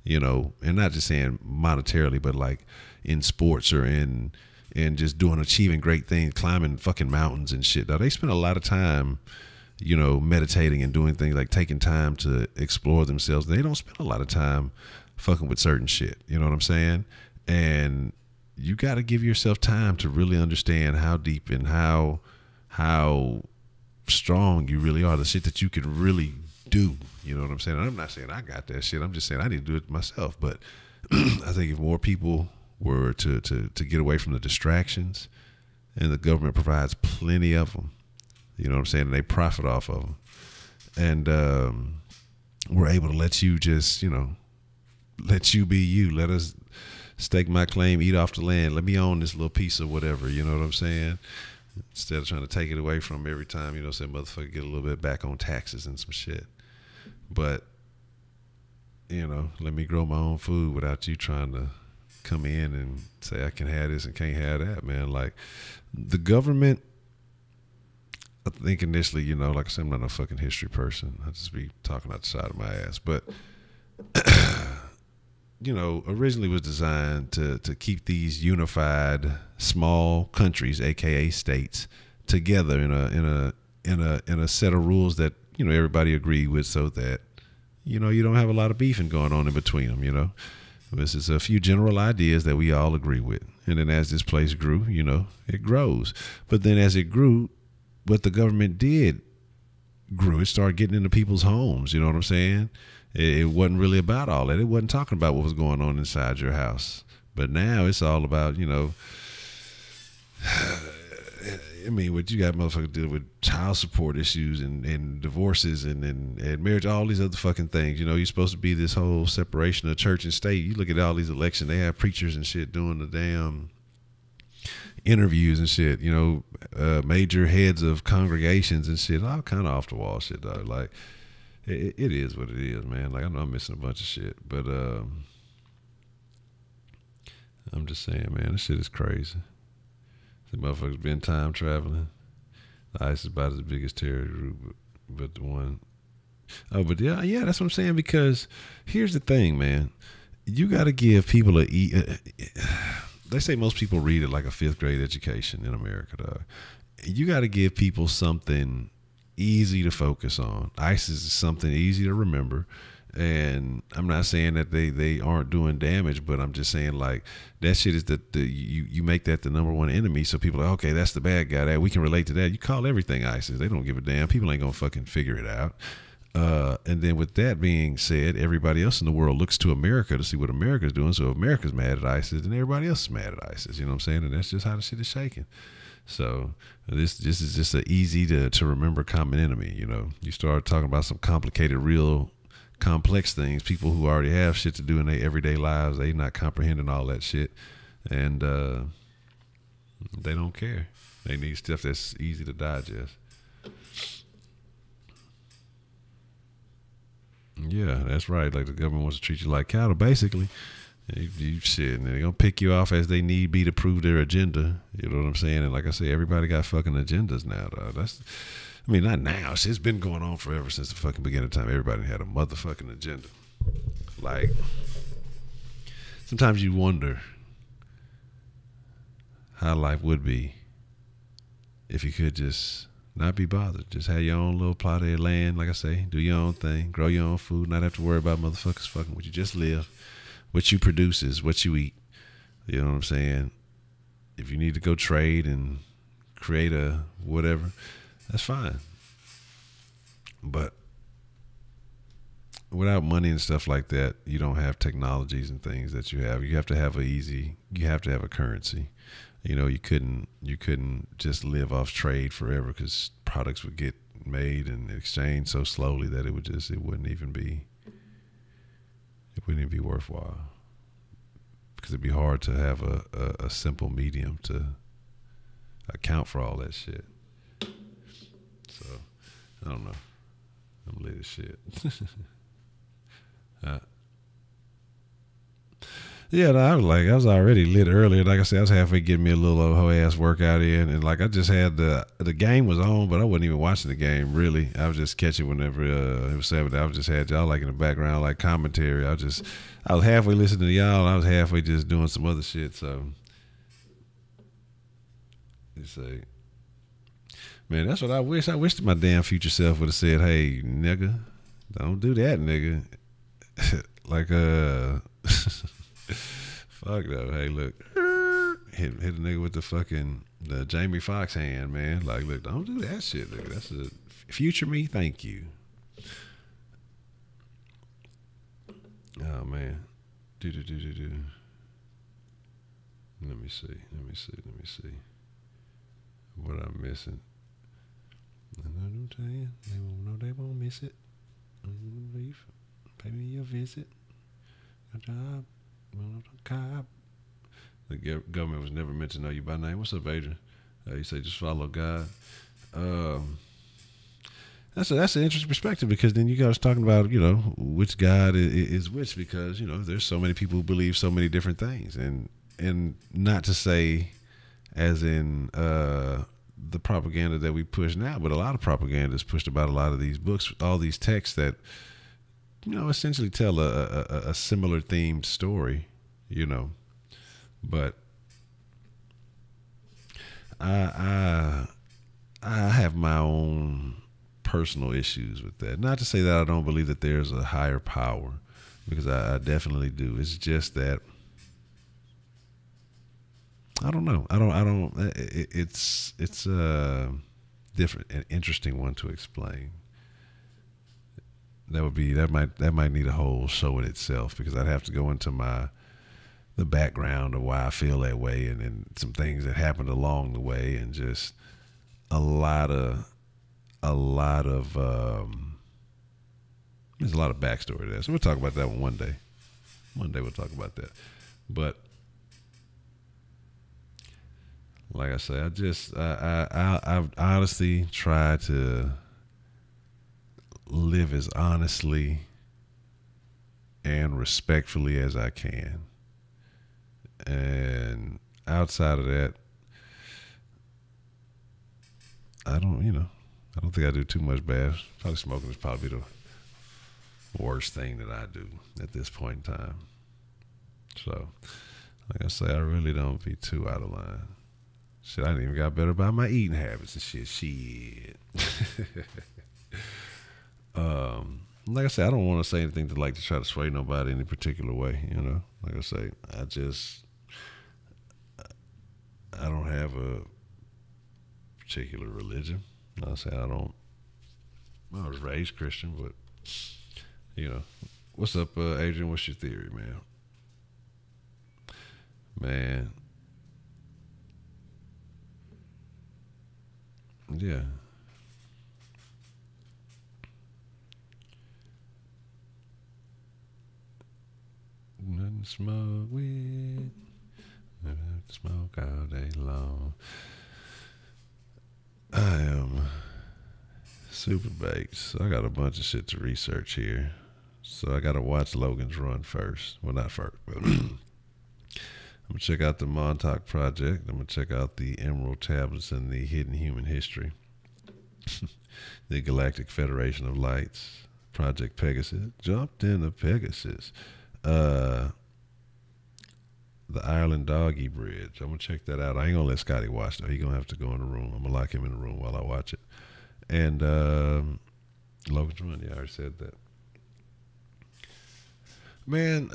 you know, and not just saying monetarily, but like in sports or in just achieving great things, climbing fucking mountains and shit. Now they spend a lot of time, you know, meditating and doing things like taking time to explore themselves. They don't spend a lot of time fucking with certain shit. You know what I'm saying? And you got to give yourself time to really understand how deep and how strong you really are, the shit that you can really do. You know what I'm saying? I'm not saying I got that shit. I'm just saying I need to do it myself. But I think if more people were to get away from the distractions, and the government provides plenty of them, you know what I'm saying, and they profit off of them, and we're able to let you just, you know, let you be you. Let us stake my claim, eat off the land. Let me own this little piece of whatever, you know what I'm saying? Instead of trying to take it away from every time, you know, say motherfucker get a little bit back on taxes and some shit. But, you know, let me grow my own food without you trying to come in and say I can have this and can't have that, man. Like the government, I think initially, you know, like I said, I'm not a fucking history person. I just be talking out the side of my ass. But you know, originally was designed to keep these unified small countries, aka states, together in a set of rules that, you know, everybody agreed with, so that, you know, you don't have a lot of beefing going on in between them. You know, this is a few general ideas that we all agree with, and then as this place grew, you know, it grows. But then as it grew, what the government did grew. It started getting into people's homes. You know what I'm saying? It wasn't really about all that. It wasn't talking about what was going on inside your house. But now it's all about, you know, I mean, what you got motherfuckers dealing with child support issues and divorces and marriage, all these other fucking things. You know, you're supposed to be this whole separation of church and state. You look at all these elections, they have preachers and shit doing the damn interviews and shit, you know, major heads of congregations and shit, all kind of off the wall shit, dog. Like, it is what it is, man. Like, I know I'm missing a bunch of shit, but I'm just saying, man, this shit is crazy. The motherfuckers been time traveling. The ICE is about as big as terror group, but the one, oh, but yeah, that's what I'm saying. Because here's the thing, man, you got to give people they say most people read it like a 5th grade education in America, dog. You got to give people something easy to focus on. ISIS is something easy to remember. And I'm not saying that they aren't doing damage, but I'm just saying, like, that shit is you make that the number one enemy. So people are like, okay, that's the bad guy. That we can relate to that. You call everything ISIS. They don't give a damn. People ain't gonna fucking figure it out. And then with that being said, everybody else in the world looks to America to see what America's doing. So if America's mad at ISIS, then everybody else is mad at ISIS. You know what I'm saying? And that's just how the shit is shaking. So this is just an easy to remember common enemy. You know, you start talking about some complicated, real complex things. People who already have shit to do in their everyday lives, they not comprehending all that shit, and they don't care. They need stuff that's easy to digest. Yeah, that's right. Like the government wants to treat you like cattle, basically. You shit, and they're gonna pick you off as they need be to prove their agenda. You know what I'm saying? And like I say, everybody got fucking agendas now, dog. I mean, not now. It's been going on forever since the fucking beginning of time. Everybody had a motherfucking agenda. Like, sometimes you wonder how life would be if you could just not be bothered. Just have your own little plot of land, like I say, do your own thing, grow your own food, not have to worry about motherfuckers fucking with you. Just live. What you produce is what you eat. You know what I'm saying? If you need to go trade and create a whatever, that's fine. But without money and stuff like that, you don't have technologies and things that you have. You have to have you have to have a currency. You know, you couldn't just live off trade forever, because products would get made and exchanged so slowly that it wouldn't even be worthwhile, because it'd be hard to have a simple medium to account for all that shit. So I don't know. I'm lit as shit. Yeah, no, I was already lit earlier. Like I said, I was halfway getting me a little old hoe ass workout in, and like I just had the game was on, but I wasn't even watching the game really. I was just catching whenever it was 7. I was just had y'all like in the background like commentary. I was halfway listening to y'all, and I was halfway just doing some other shit. So you say, man, that's what I wish. I wish that my damn future self would have said, "Hey, nigga, don't do that, nigga." Like fuck though. Hey, look, hit a nigga with the Jamie Foxx hand, man. Like, look, don't do that shit, nigga. That's a future me. Thank you. Oh man, do. Let me see. What I'm missing? They won't miss it. Pay me your visit. A job. Cobb. The government was never meant to know you by name. What's up, Adrian? You say just follow God. That's an interesting perspective, because then you guys talking about which God is which, because there's so many people who believe so many different things, and not to say as in the propaganda that we push now, but a lot of propaganda is pushed about a lot of these books, all these texts that essentially tell a similar themed story, but I have my own personal issues with that. Not to say that I don't believe that there's a higher power, because I definitely do. It's just that I don't know. I don't. It's a different, an interesting one to explain. That might need a whole show in itself, because I'd have to go into the background of why I feel that way, and some things that happened along the way, and just a lot of there's a lot of backstory there. So we'll talk about that one day. One day we'll talk about that. But like I say, I've honestly tried to live as honestly and respectfully as I can. And outside of that, I don't think I do too much bad. Probably smoking is probably the worst thing that I do at this point in time. So, like I say, I really don't be too out of line. Shit, I didn't even got better about my eating habits and shit. Like I said, I don't want to say anything to try to sway nobody in any particular way. Like I say, I don't have a particular religion. I say I was raised Christian, but what's up, Adrian? What's your theory, man? Man, yeah. Nothing to smoke with. Never have to smoke all day long. I am super baked, so I got a bunch of shit to research here. So I got to watch Logan's Run first. Well, not first, but I'm going to check out the Montauk Project. I'm going to check out the Emerald Tablets and the Hidden Human History. The Galactic Federation of Lights. Project Pegasus. Jumped into Pegasus. The Ireland Doggy Bridge. I'm going to check that out. I ain't going to let Scotty watch, though. He going to have to go in the room. I'm going to lock him in the room while I watch it. And Logan's Run. Yeah, I already said that. Man,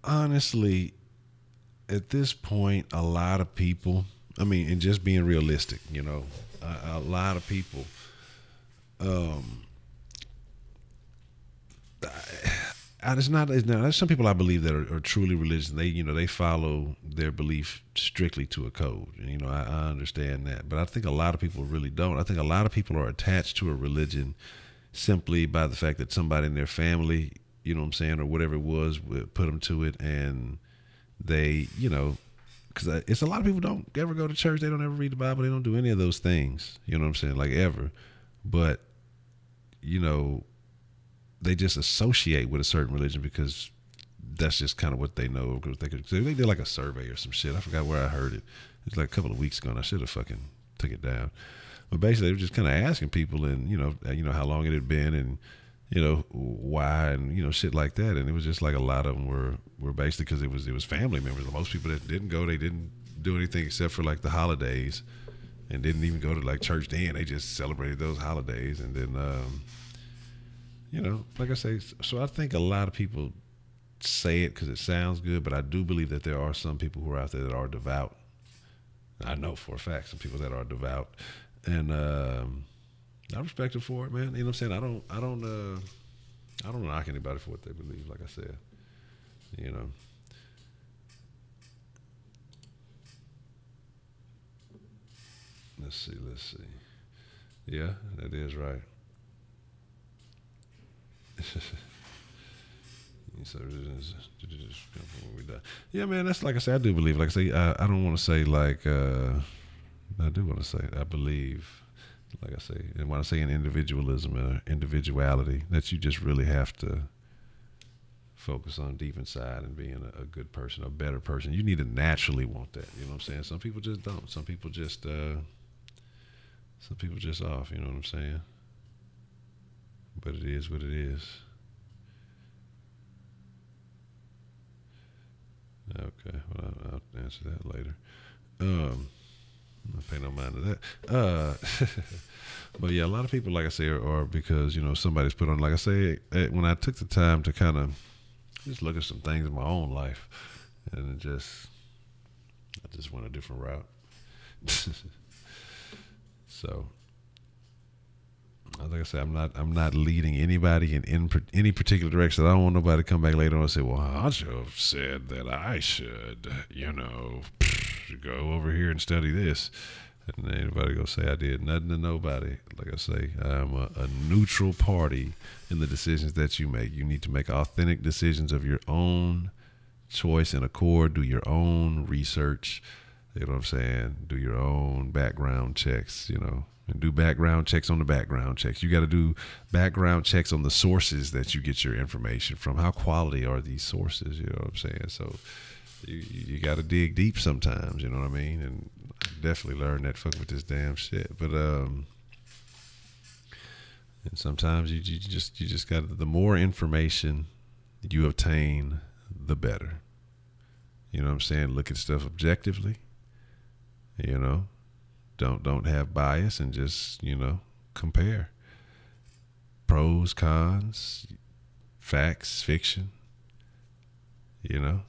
honestly, at this point, a lot of people, and just being realistic, a lot of people, there's some people I believe that are truly religious. They follow their belief strictly to a code. And, I understand that, but I think a lot of people really don't. I think a lot of people are attached to a religion simply by the fact that somebody in their family, or whatever it was, put them to it, and they, because it's a lot of people don't ever go to church. They don't ever read the Bible. They don't do any of those things. You know what I'm saying? Like ever. But, you know, they just associate with a certain religion because that's just kind of what they know. Because they did like a survey or some shit. I forgot where I heard it. It was like a couple of weeks ago, and I should have fucking took it down. But basically, they were just kind of asking people, and you know how long it had been, and you know why, and you know shit like that. And it was just like a lot of them were basically because it was family members. Most people that didn't go, they didn't do anything except for like the holidays, and didn't even go to like church then. They just celebrated those holidays, and then you know, like I say, so I think a lot of people say it because it sounds good, but I do believe that there are some people who are out there that are devout. I know for a fact some people that are devout, and I respect them for it, man. You know what I'm saying? I don't knock anybody for what they believe. Like I said, you know. Let's see. Yeah, that is right. So yeah, man. That's like I say. I do believe. Like I say, I don't want to say like. I do want to say I believe. Like I say, and when I say in individualism and individuality, that you just really have to focus on deep inside and being a good person, a better person. You need to naturally want that. You know what I'm saying? Some people just don't. Some people just off. You know what I'm saying? But it is what it is. Okay, well, I'll answer that later. I pay no mind to that. But yeah, a lot of people, like I say, are because you know somebody's put on. Like I say, when I took the time to kind of just look at some things in my own life, and I just went a different route. So, like I say, I'm not leading anybody in any particular direction. I don't want nobody to come back later on and say, "Well, Honcho said that I should, you know, go over here and study this." And anybody gonna say I did nothing to nobody. Like I say, I'm a neutral party in the decisions that you make. You need to make authentic decisions of your own choice and accord. Do your own research. You know what I'm saying? Do your own background checks, you know, and do background checks on the background checks. You got to do background checks on the sources that you get your information from. How quality are these sources? You know what I'm saying? So you got to dig deep sometimes, you know what I mean? And I definitely learned that fucking with this damn shit. But and sometimes you just got to, the more information you obtain, the better. You know what I'm saying? Look at stuff objectively. You know, don't have bias and just, you know, compare pros, cons, facts, fiction, you know.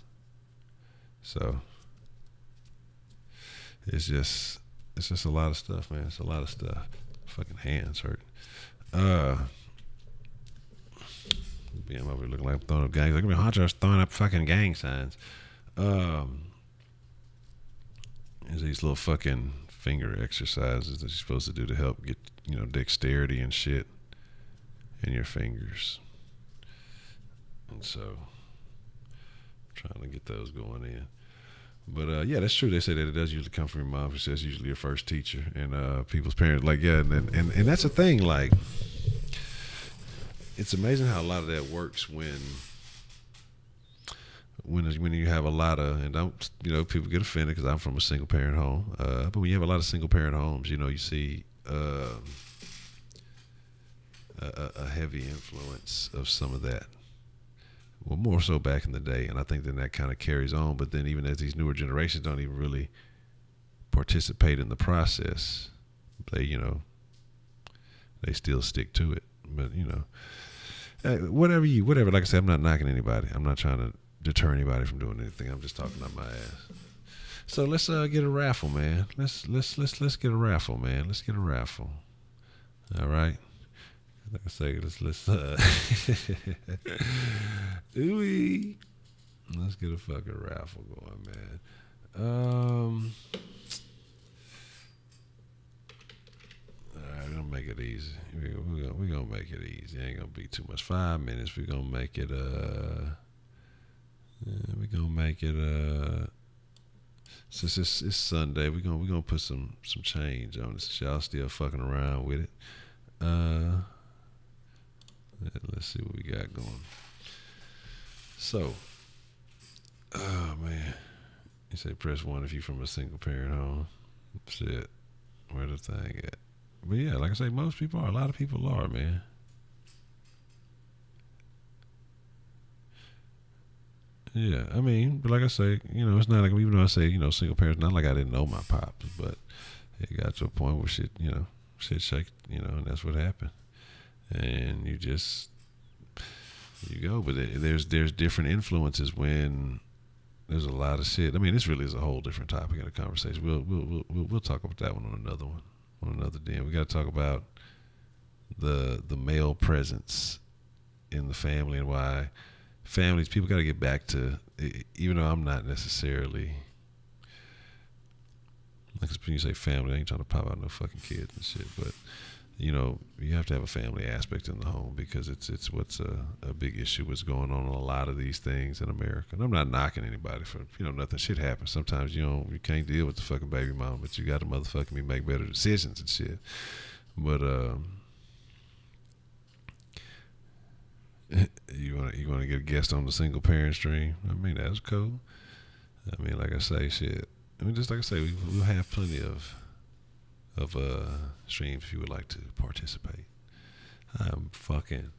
So it's just a lot of stuff, man. It's a lot of stuff. Fucking hands hurt. Being over here looking like I'm throwing up gangs. Like Honcho's throwing up fucking gang signs. There's these little fucking finger exercises that you're supposed to do to help get, you know, dexterity and shit in your fingers. And so I'm trying to get those going in. But yeah, that's true. They say that it does usually come from your mom. She says usually your first teacher and people's parents. Like, yeah, and that's the thing. Like, it's amazing how a lot of that works when you have a lot of, and don't, you know, people get offended because I'm from a single parent home. But when you have a lot of single parent homes, you know, you see a heavy influence of some of that. Well, more so back in the day, and I think then that kind of carries on. But then even as these newer generations don't even really participate in the process, they, you know, they still stick to it. But you know, whatever. Like I said, I'm not knocking anybody. I'm not trying to deter anybody from doing anything. I'm just talking out my ass. So let's get a raffle, man. Let's get a raffle, man. Let's get a raffle. All right. Like I say, let's ooh-wee. Let's get a fucking raffle going, man. All right, we're gonna make it easy. We're gonna make it easy. It ain't gonna be too much. 5 minutes. We're gonna make it Since it's Sunday, we're gonna put some change on this. Y'all still fucking around with it. Let's see what we got going. So, oh man, you say press 1 if you from a single parent home. Shit, where the thing at? But yeah, like I say, most people are. A lot of people are, man. Yeah, I mean, but like I say, it's not like, even though I say, single parents, not like I didn't know my pops, but it got to a point where shit shake, and that's what happened. And you go, but there's different influences when there's a lot of shit. I mean, this really is a whole different topic in a conversation. We'll talk about that on another day. We got to talk about the male presence in the family and why people got to get back to, even though I'm not necessarily, like when you say family, I ain't trying to pop out no fucking kids and shit, but you have to have a family aspect in the home because it's what's a big issue, what's going on in a lot of these things in America. And I'm not knocking anybody for, nothing. Shit happens. Sometimes you can't deal with the fucking baby mom, but you got to motherfucking make better decisions and shit. But you want to get a guest on the single parent stream? I mean, that's cool. I mean, like I say, shit. I mean, just like I say, we'll have plenty of streams if you would like to participate. I'm fucking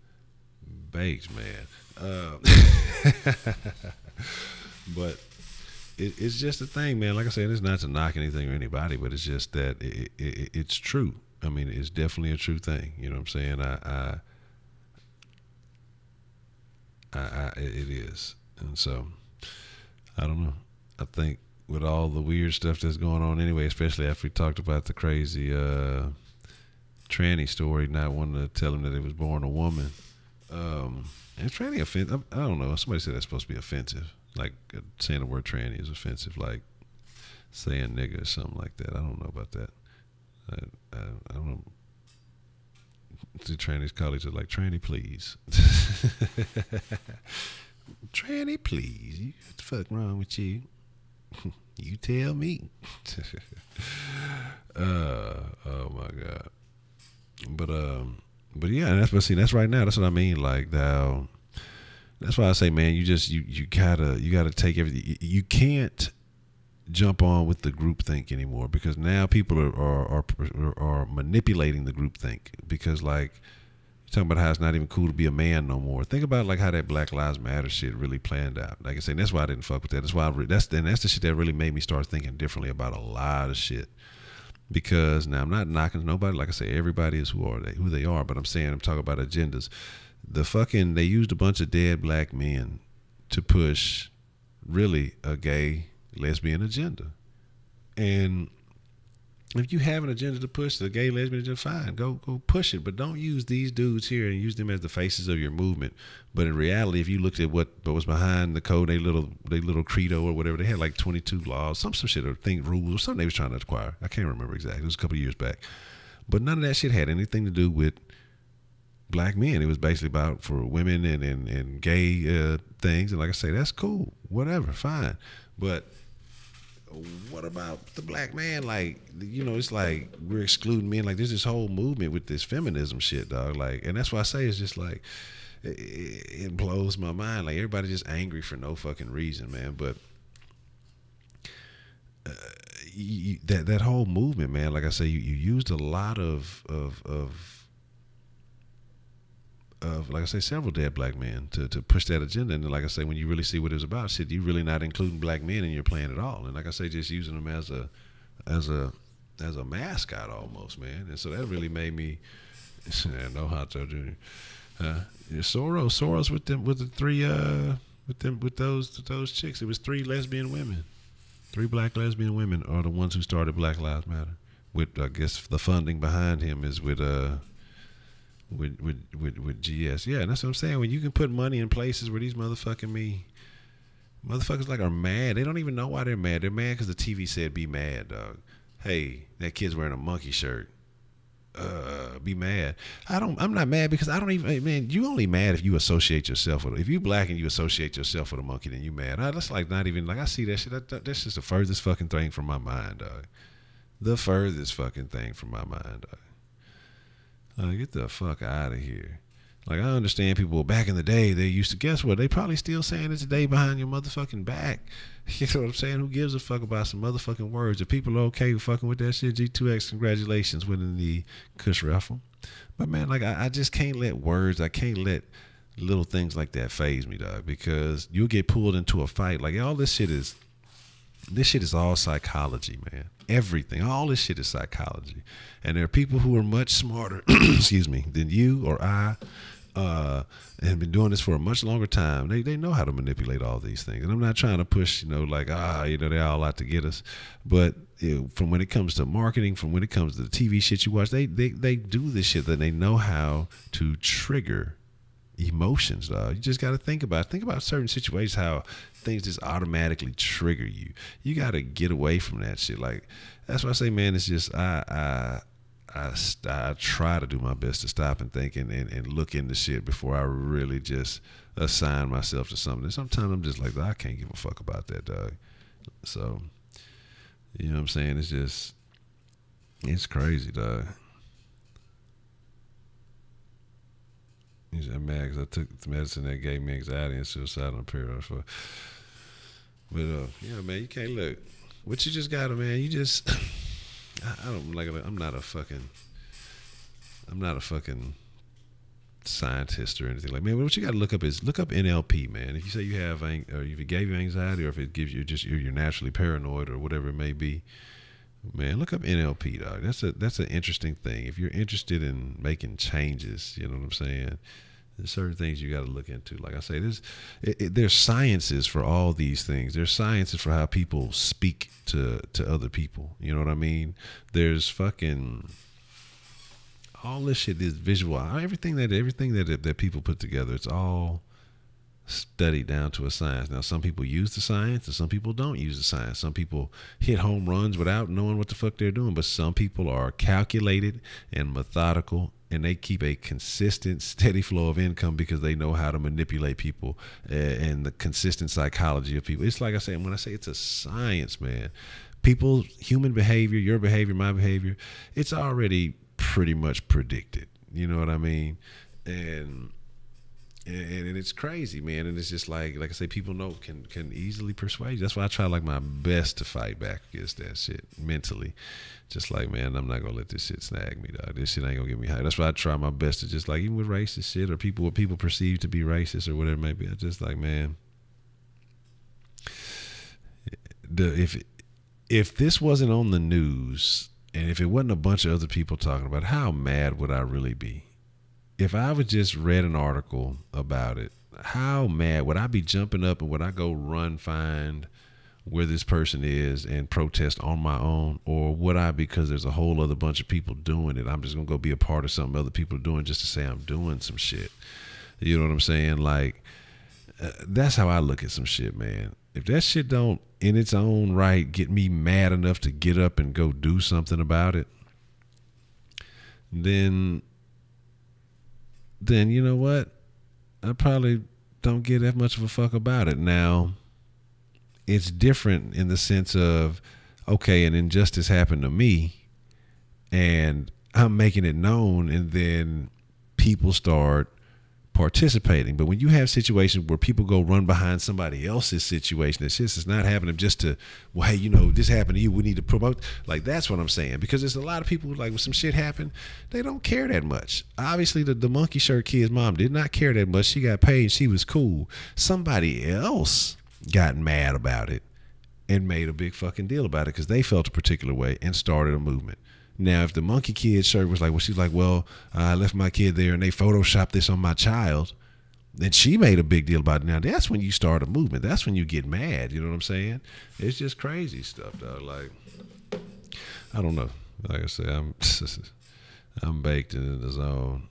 baked, man. But it's just a thing, man. Like I said, it's not to knock anything or anybody, but it's just that it's true. I mean, it's definitely a true thing. You know what I'm saying? It is. And so, I don't know. I think with all the weird stuff that's going on anyway, especially after we talked about the crazy tranny story, not wanting to tell him that he was born a woman. And tranny offensive. I don't know. Somebody said that's supposed to be offensive. Like saying the word tranny is offensive, like saying nigga or something like that. I don't know about that. I don't know. The trannies colleagues are like, tranny please. Tranny please. What the fuck wrong with you? You tell me. Oh my god. But yeah, and that's right now. That's what I mean. Like that's why I say, man, you gotta take everything. You can't jump on with the groupthink anymore because now people are manipulating the groupthink because like you're talking about how it's not even cool to be a man no more. Think about like how that Black Lives Matter shit really planned out. Like I said, that's why I didn't fuck with that. That's why that's the shit that really made me start thinking differently about a lot of shit. Because now I'm not knocking nobody. Like I say, everybody is who they are. But I'm talking about agendas. They used a bunch of dead black men to push really a gay lesbian agenda. And if you have an agenda to push the gay lesbian agenda, fine, go push it. But don't use these dudes here and use them as the faces of your movement. But in reality, if you looked at what was behind the code, they little credo or whatever, they had like 22 laws, some shit or rules or something they was trying to acquire. I can't remember exactly. It was a couple of years back. But none of that shit had anything to do with black men. It was basically about for women and gay things. And like I say, that's cool, whatever, fine. But what about the black man? Like, it's like we're excluding men. Like, there's this whole movement with this feminism shit, dog. Like, and that's why I say it's just like it blows my mind. Like, everybody just angry for no fucking reason, man. But that whole movement, man. Like I say, you used a lot of like I say, several dead black men to push that agenda. And like I say, when you really see what it was about, shit, you really not including black men in your plan at all. And like I say, just using them as a mascot almost, man. And so that really made me, no Honcho Jr. Soros with the three with those chicks. It was 3 lesbian women, 3 black lesbian women are the ones who started Black Lives Matter. With I guess the funding behind him is with GS. Yeah, and that's what I'm saying. When you can put money in places where these motherfuckers like are mad. They don't even know why they're mad. They're mad because the TV said be mad, dog. Hey, that kid's wearing a monkey shirt. be mad. I'm not mad because I don't even, man, you only mad if you associate yourself with it. If you black and you associate yourself with a monkey, then you mad. That's like not even, like I see that shit. That's just the furthest fucking thing from my mind, dog. The furthest fucking thing from my mind, dog. Get the fuck out of here. Like, I understand people back in the day, they used to, guess what? They probably still saying it today behind your motherfucking back. You know what I'm saying? Who gives a fuck about some motherfucking words? If people are okay with fucking with that shit, G2X, congratulations, winning the Kush raffle. But man, like, I just can't let words, I can't let little things like that phase me, dog, because you'll get pulled into a fight. Like, all this shit is all psychology, man. Everything, all this shit is psychology. And there are people who are much smarter, excuse me, than you or I, and have been doing this for a much longer time. They know how to manipulate all these things. And I'm not trying to push, like, they're all out to get us. But from when it comes to marketing, from when it comes to the TV shit you watch, they do this shit that they know how to trigger emotions, dog. You just got to think about certain situations, how things just automatically trigger you. You got to get away from that shit. Like, that's why I say, man, it's just I try to do my best to stop and think and look into shit before I really just assign myself to something. And sometimes I'm just like, I can't give a fuck about that, dog. So, you know what I'm saying? It's crazy, dog. He said, mad because I took the medicine that gave me anxiety and suicidal period. But yeah, man, you can't look. What you just gotta, man, you just I don't like. I'm not a fucking scientist or anything. Like, man, what you got to look up NLP, man. If you say you have, or if it gave you anxiety, or if it gives you you're naturally paranoid or whatever it may be, man, look up NLP, dog. That's an interesting thing. If you're interested in making changes, you know what I'm saying. There's certain things you got to look into. Like I say, there's sciences for all these things. There's sciences for how people speak to other people. You know what I mean? There's fucking all this shit is visual. Everything that people put together, it's all studied down to a science. Now, some people use the science and some people don't use the science. Some people hit home runs without knowing what the fuck they're doing, but some people are calculated and methodical, and they keep a consistent, steady flow of income because they know how to manipulate people and the consistent psychology of people. It's like I say, when I say it's a science, man, people, human behavior, your behavior, my behavior, it's already pretty much predicted. You know what I mean? And it's crazy, man. And it's just like I say, people know can easily persuade you. That's why I try like my best to fight back against that shit mentally. Just like, man, I'm not gonna let this shit snag me, dog. This shit ain't gonna get me high. That's why I try my best to just like, even with racist shit or what people perceive to be racist or whatever it may be, I just like, man, if this wasn't on the news and if it wasn't a bunch of other people talking about it, how mad would I really be? If I would just read an article about it, how mad would I be jumping up, and would I go find where this person is and protest on my own? Or would I, because there's a whole other bunch of people doing it, I'm just going to go be a part of something other people are doing just to say I'm doing some shit? You know what I'm saying? Like, that's how I look at some shit, man. If that shit don't, in its own right, get me mad enough to get up and go do something about it, then you know what? I probably don't give that much of a fuck about it. Now, it's different in the sense of, okay, an injustice happened to me and I'm making it known, and then people start participating. But when you have situations where people go run behind somebody else's situation, it's just, it's not happening just to, well, hey, this happened to you, we need to promote. Like, that's what I'm saying. Because there's a lot of people, like, when some shit happened, they don't care that much. Obviously, the monkey shirt kid's mom did not care that much. She got paid, she was cool. Somebody else got mad about it and made a big fucking deal about it because they felt a particular way and started a movement. Now, if the monkey kid shirt was like, well, she's like, well, I left my kid there and they photoshopped this on my child, then she made a big deal about it. Now, that's when you start a movement. That's when you get mad. You know what I'm saying? It's just crazy stuff, dog. Like, I don't know. Like I say, I'm baked in the zone.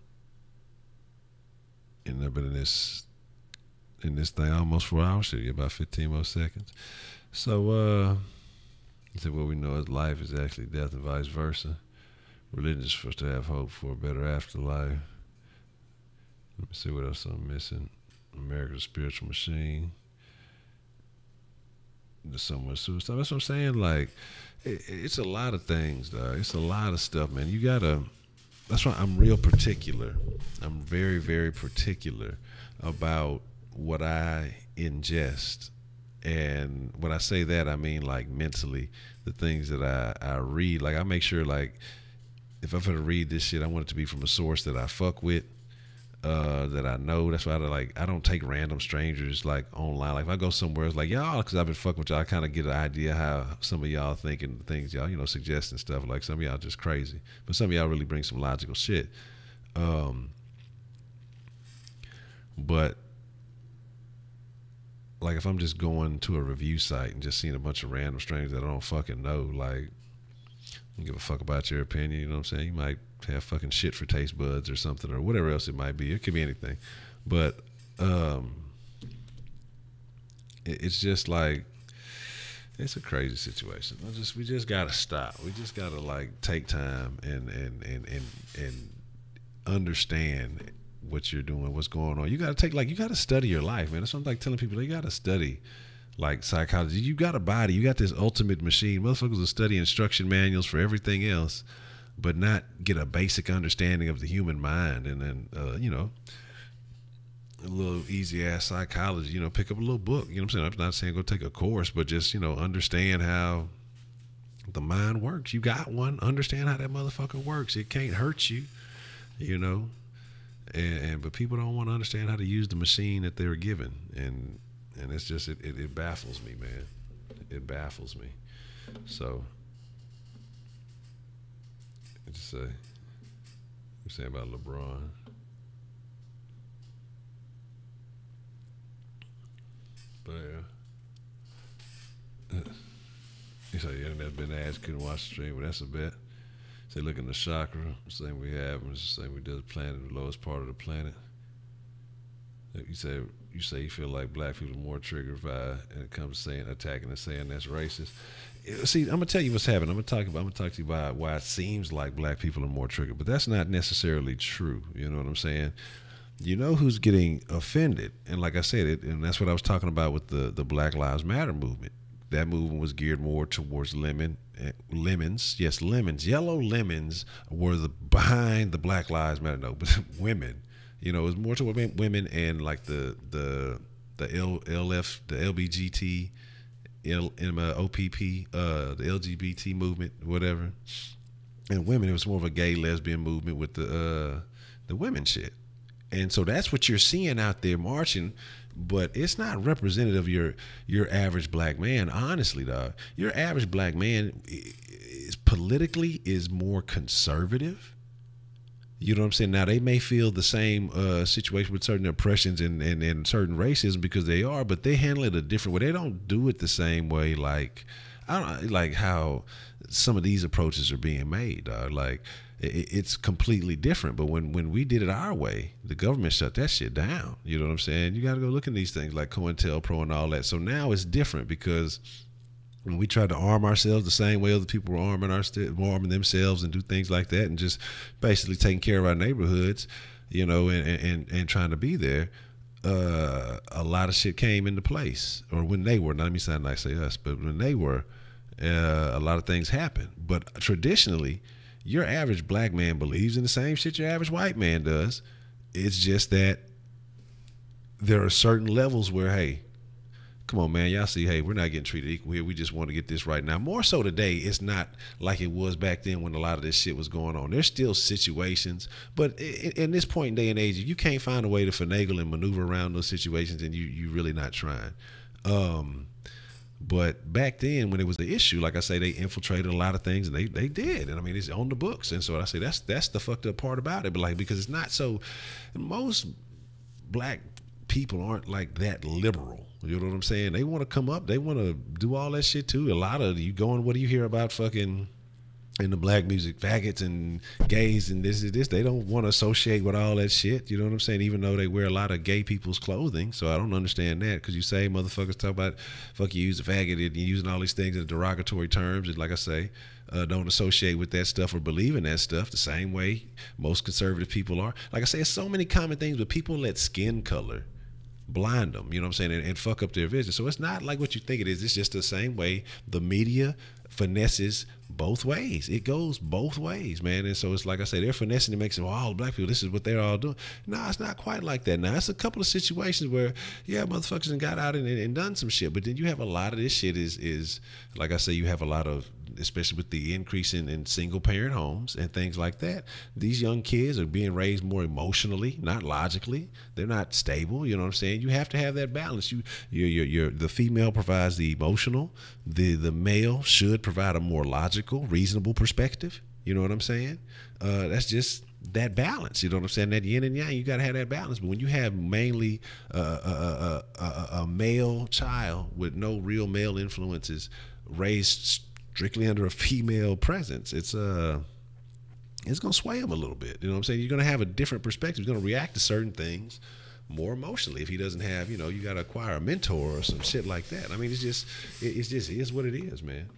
And I've been in this thing almost 4 hours. Should get about 15 more seconds. So, he said, what we know is life is actually death and vice versa. Religion is supposed to have hope for a better afterlife. Let me see what else I'm missing. America's spiritual machine. There's so much suicide. That's what I'm saying. Like, it's a lot of things, dog. It's a lot of stuff, man. You gotta. That's why I'm real particular. I'm very, very particular about what I ingest. And when I say that, I mean like mentally, the things that I read. Like, I make sure, like, if I'm gonna read this shit, I want it to be from a source that I fuck with, that I know. That's why I don't take random strangers like online. Like, if I go somewhere, it's like y'all, because I've been fucking with y'all, I kind of get an idea how some of y'all think and things y'all, suggest and stuff. Like, some of y'all just crazy, but some of y'all really bring some logical shit. But like, if I'm just going to a review site and just seeing a bunch of random strangers that I don't fucking know, like, I don't give a fuck about your opinion. You know what I'm saying? You might have fucking shit for taste buds or something, or whatever else it might be. It could be anything. But it's just like, it's a crazy situation. We just gotta stop. We just gotta, like, take time and understand what you're doing, what's going on. You gotta study your life, man. That's what I'm like telling people. You gotta study, like, psychology. You got a body. You got this ultimate machine. Motherfuckers will study instruction manuals for everything else, but not get a basic understanding of the human mind. And then, a little easy ass psychology, pick up a little book. You know what I'm saying? I'm not saying go take a course, but just, understand how the mind works. You got one. Understand how that motherfucker works. It can't hurt you, but people don't want to understand how to use the machine that they're given. And it's just, it baffles me, man. It baffles me. So, I just say, I'm saying about LeBron. But yeah. You say you never been asked, couldn't watch the stream, but that's a bet. Say, look in the chakra, the same we have, it's the same we do the planet, the lowest part of the planet. You say you feel like black people are more triggered by, and it comes to attacking and saying that's racist. See, I'm gonna tell you what's happening. I'm gonna talk to you about why it seems like black people are more triggered, but that's not necessarily true. You know what I'm saying? You know who's getting offended, and like I said, and that's what I was talking about with the Black Lives Matter movement. That movement was geared more towards lemons. Yes, lemons. Yellow lemons were behind the Black Lives Matter. No, but women. It was more toward women and like the LF, the LBGT, OPP, the LGBT movement, whatever. And women, it was more of a gay lesbian movement with the women shit. And so that's what you're seeing out there marching, but it's not representative of your average black man. Honestly, dog, your average black man is politically more conservative. You know what I'm saying? Now, they may feel the same situation with certain oppressions and certain racism because they are, but they handle it a different way. They don't do it the same way, like, I don't like how some of these approaches are being made, dog. Like, it's completely different. But when we did it our way, the government shut that shit down. You know what I'm saying? You got to go look at these things like COINTELPRO and all that. So now it's different because when we tried to arm ourselves the same way other people were arming themselves and do things like that and just basically taking care of our neighborhoods, and trying to be there, a lot of shit came into place. Or when they were, not let me sound like say us, but when they were, a lot of things happened. But traditionally, your average black man believes in the same shit your average white man does. It's just that there are certain levels where, hey, come on, man, y'all see, hey, we're not getting treated equal here. We just want to get this right now. More so today, it's not like it was back then when a lot of this shit was going on. There's still situations, but in this point in day and age, if you can't find a way to finagle and maneuver around those situations, then you really not trying. But back then, when it was the issue, like I say, they infiltrated a lot of things, and they did. And I mean, it's on the books. And so I say that's the fucked up part about it. But like, because it's not so, most black people aren't like that liberal. You know what I'm saying? They want to come up. They want to do all that shit too. A lot of you going, what do you hear about fucking in the black music, faggots and gays and this, they don't want to associate with all that shit. You know what I'm saying? Even though they wear a lot of gay people's clothing. So I don't understand that, because you say motherfuckers talk about, fuck, you use a faggot and you're using all these things in derogatory terms. And like I say, don't associate with that stuff or believe in that stuff the same way most conservative people are. Like I say, it's so many common things, but people let skin color blind them, you know what I'm saying, and fuck up their vision. So it's not like what you think it is. It's just the same way the media finesses both ways. It goes both ways, man. And so it's like I say, they're finessing to make some, all black people, this is what they're all doing. No, it's not quite like that. Now, it's a couple of situations where, yeah, motherfuckers and got out and done some shit. But then you have a lot of this shit is like I say, you have a lot of, especially with the increase in single parent homes and things like that, these young kids are being raised more emotionally, not logically. They're not stable. You know what I'm saying? You have to have that balance. The female provides the emotional. The male should provide a more logical, reasonable perspective. You know what I'm saying? That's just that balance. You know what I'm saying? That yin and yang, you got to have that balance. But when you have mainly a male child with no real male influences raised strictly under a female presence, it's gonna sway him a little bit. You know what I'm saying? You're gonna have a different perspective. He's gonna react to certain things more emotionally if he doesn't have, you gotta acquire a mentor or some shit like that. I mean, it is what it is, man.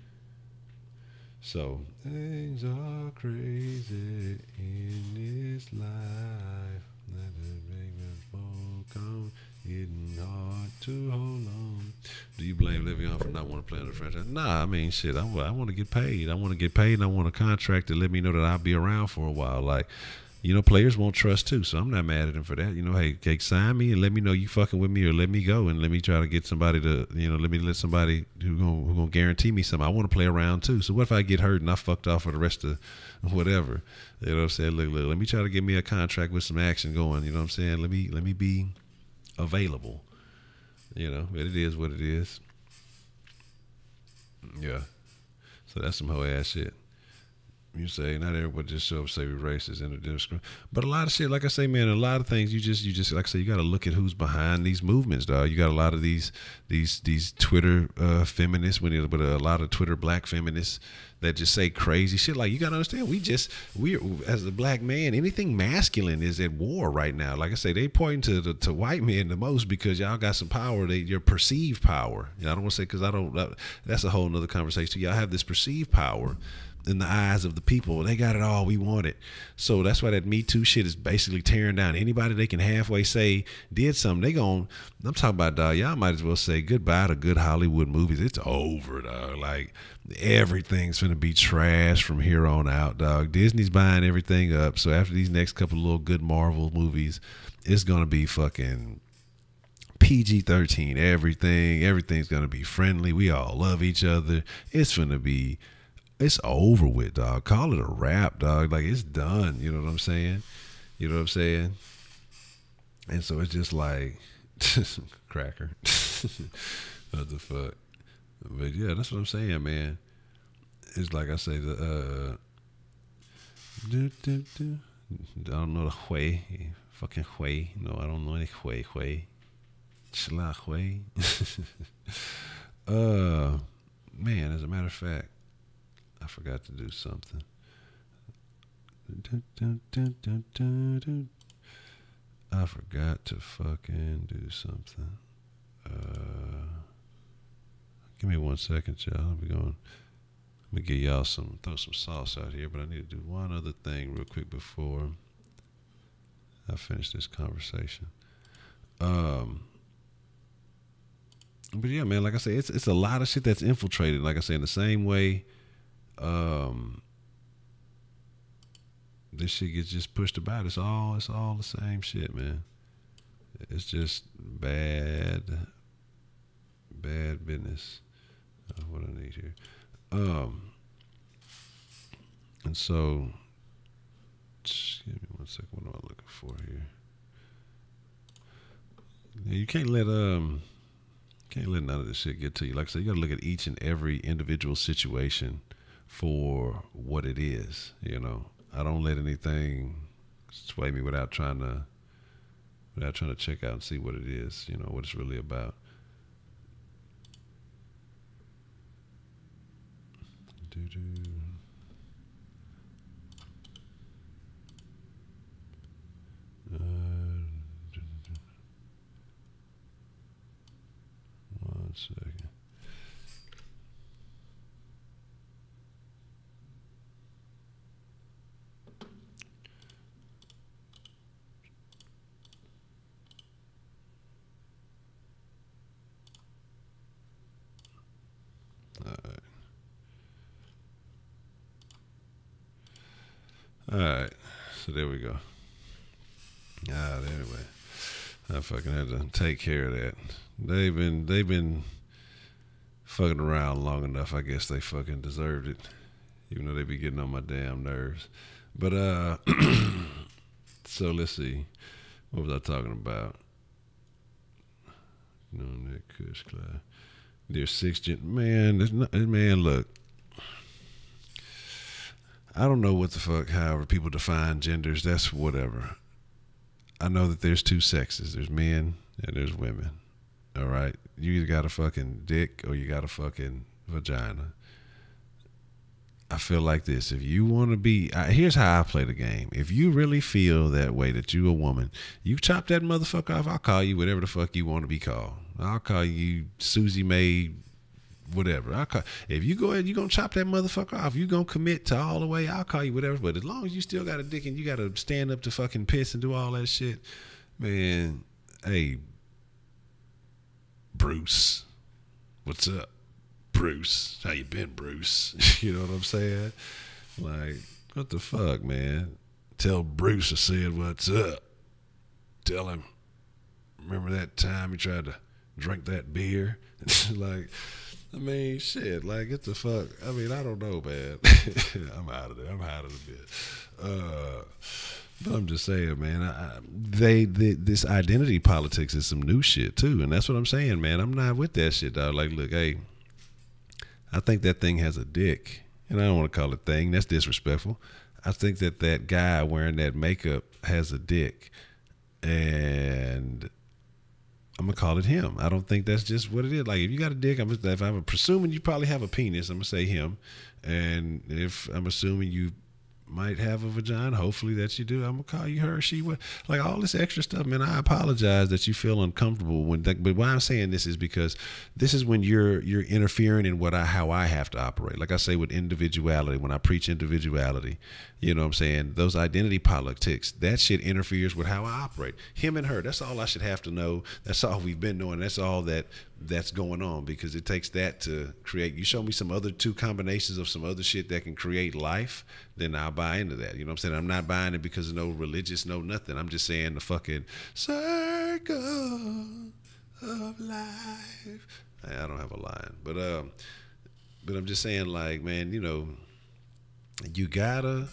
So things are crazy in this life. Getting hard to hold on. Do you blame Le'Veon for not wanting to play in the franchise? Nah, I mean, shit, I want to get paid. I want to get paid, and I want a contract to let me know that I'll be around for a while. Like, players won't trust too, so I'm not mad at him for that. Hey, sign me and let me know you fucking with me, or let me go and let me try to get somebody to, let somebody who gonna guarantee me something. I want to play around too. So what if I get hurt and I fucked off for the rest of whatever? You know what I'm saying? Look, let me try to get me a contract with some action going. You know what I'm saying? Let me be available. But it is what it is. Yeah. So that's some hoe ass shit. You say not everybody just show up say we racist and discriminate, but a lot of shit, like I say, man, a lot of things you just like I say, you got to look at who's behind these movements, dog. You got a lot of these Twitter feminists, but a lot of Twitter black feminists that just say crazy shit. Like, you got to understand, we as a black man, anything masculine is at war right now. Like I say, they pointing to white men the most because y'all got some power. Your perceived power. I don't want to say, because that's a whole nother conversation. Y'all have this perceived power in the eyes of the people. They got it all. We want it. So that's why that Me Too shit is basically tearing down anybody they can halfway say did something. I'm talking about, dog, y'all might as well say goodbye to good Hollywood movies. It's over, dog. Like, everything's gonna be trash from here on out, dog. Disney's buying everything up. So after these next couple of little good Marvel movies, it's gonna be fucking PG-13. Everything's gonna be friendly. We all love each other. It's over with, dog. Call it a wrap, dog. Like, it's done. You know what I'm saying? And so it's just like, cracker. What the fuck? But yeah, that's what I'm saying, man. It's like I say, I don't know the Hui. Fucking Hui. No, I don't know any Hui. Chla Hui. Man, as a matter of fact, I forgot to do something. I forgot to fucking do something. Give me 1 second, y'all. Let me give y'all throw some sauce out here, but I need to do one other thing real quick before I finish this conversation. But yeah, man, like I say, it's a lot of shit that's infiltrated. Like I say, in the same way, this shit gets just pushed about. It's all the same shit, man. It's just bad business. What I need here. And so, just give me 1 second. What am I looking for here? Yeah, you can't let none of this shit get to you. Like I said, you got to look at each and every individual situation for what it is. I don't let anything sway me without trying to check out and see what it is. What it's really about. All right. All right. So there we go. Anyway, I fucking had to take care of that. They've been fucking around long enough. I guess they fucking deserved it, even though they be getting on my damn nerves. But so let's see. What was I talking about? No, that Kush Clyde. There's man. Look, I don't know what the fuck. However, people define genders. That's whatever. I know that there's two sexes. There's men and there's women. All right. You either got a fucking dick or you got a fucking vagina. I feel like this. If you want to be, here's how I play the game. If you really feel that way, that you a woman, you chop that motherfucker off. I'll call you whatever the fuck you want to be called. I'll call you Susie Mae, whatever. If you go ahead, you gonna chop that motherfucker off. You gonna commit to all the way. I'll call you whatever. But as long as you still got a dick and you got to stand up to fucking piss and do all that shit, man. Hey, Bruce, what's up? Bruce, how you been, Bruce? You know what I'm saying? Like, what the fuck, man? Tell Bruce I said what's up. Tell him, remember that time he tried to drink that beer? Like, I mean, shit, like, get the fuck. I mean, I don't know, man. I'm out of there. I'm out of the bit. But I'm just saying, man, this identity politics is some new shit, too. And that's what I'm saying, man. I'm not with that shit, dog. Like, look, hey, I think that thing has a dick, and I don't want to call it thing. That's disrespectful. I think that guy wearing that makeup has a dick, and I'm gonna call it him. I don't think that's just what it is. Like, if you got a dick, if I'm presuming you probably have a penis, I'm gonna say him, and if I'm assuming you might have a vagina, hopefully that you do, I'm gonna call you her, she, what, like all this extra stuff, man. I apologize that you feel uncomfortable but why I'm saying this is because this is when you're interfering in how I have to operate. Like I say with individuality, when I preach individuality, you know what I'm saying, those identity politics, that shit interferes with how I operate. Him and her, that's all I should have to know. That's all we've been knowing. That's all that's going on, because it takes that to create. You show me some other two combinations of some other shit that can create life, then I'll buy into that. You know what I'm saying? I'm not buying it because of no religious, no nothing. I'm just saying the fucking circle of life. I don't have a line, but I'm just saying, like, man, you know, you gotta.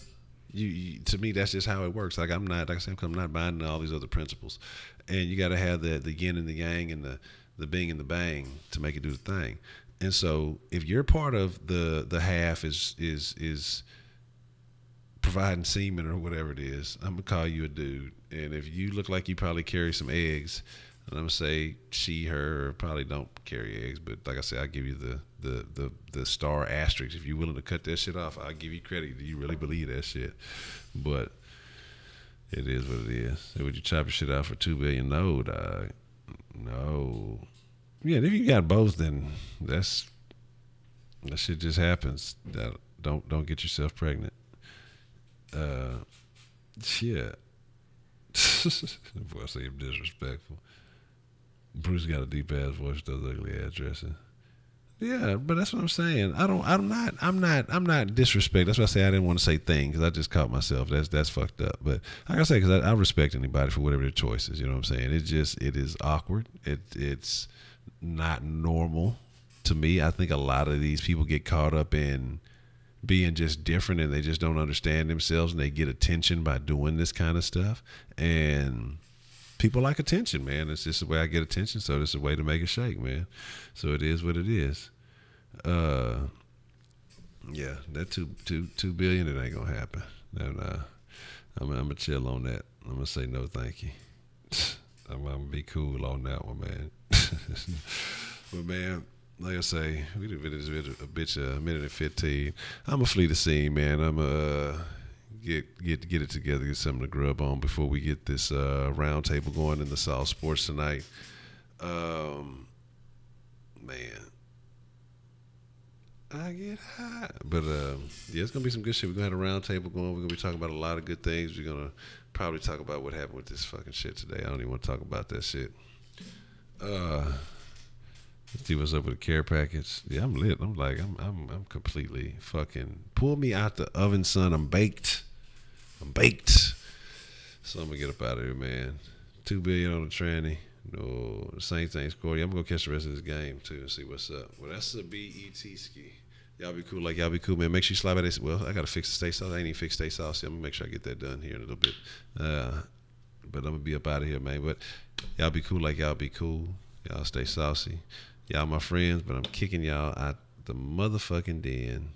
To me, that's just how it works. Like, I'm not buying into all these other principles, and you got to have the yin and the yang and the bing and the bang to make it do the thing. And so, if you're part of the half is providing semen or whatever it is, I'm gonna call you a dude. And if you look like you probably carry some eggs, I'm gonna say she, her, or probably don't carry eggs. But like I said, I'll give you the star asterisk. If you're willing to cut that shit off, I'll give you credit. Do you really believe that shit? But it is what it is. So would you chop your shit out for $2 billion? No, dog. No. Yeah, if you got both, then that shit just happens. Don't get yourself pregnant. Shit. Boy, I say I'm disrespectful. Bruce got a deep ass voice, does ugly ass dressing. Yeah, but that's what I'm saying. I'm not disrespect. That's why I say I didn't want to say thing, because I just caught myself. That's fucked up. But like I say, because I respect anybody for whatever their choice is. You know what I'm saying? It is awkward. It's not normal to me. I think a lot of these people get caught up in being just different, and they just don't understand themselves, and they get attention by doing this kind of stuff. And people like attention, man. It's just the way I get attention, so it's a way to make it shake, man. So it is what it is. Yeah, that two billion, it ain't gonna happen. And I'm gonna chill on that. I'm gonna say no, thank you. I'm gonna be cool on that one, man. But man, like I say, we did this a minute and 15. I'm gonna flee the scene, man. I'm gonna get it together, get something to grub on before we get this round table going in the South Sports tonight. Man, I get high. But yeah, it's gonna be some good shit. We're gonna have a round table going. We're gonna be talking about a lot of good things. We're gonna probably talk about what happened with this fucking shit today. I don't even want to talk about that shit. See what's up with the care package. Yeah, I'm lit. I'm like, I'm completely fucking. Pull me out the oven, son. I'm baked. I'm baked. So I'm gonna get up out of here, man. 2 billion on the tranny. No, the Saints ain't scored. I'm gonna catch the rest of this game too and see what's up. Well, that's the BET ski. Y'all be cool, like y'all be cool, man. Make sure you slide by this. Well, I gotta fix the steak sauce. I ain't even fixed steak sauce. I'm gonna make sure I get that done here in a little bit. But I'm gonna be up out of here, man. But y'all be cool, like y'all be cool. Y'all stay saucy. Y'all my friends, but I'm kicking y'all out the motherfucking den.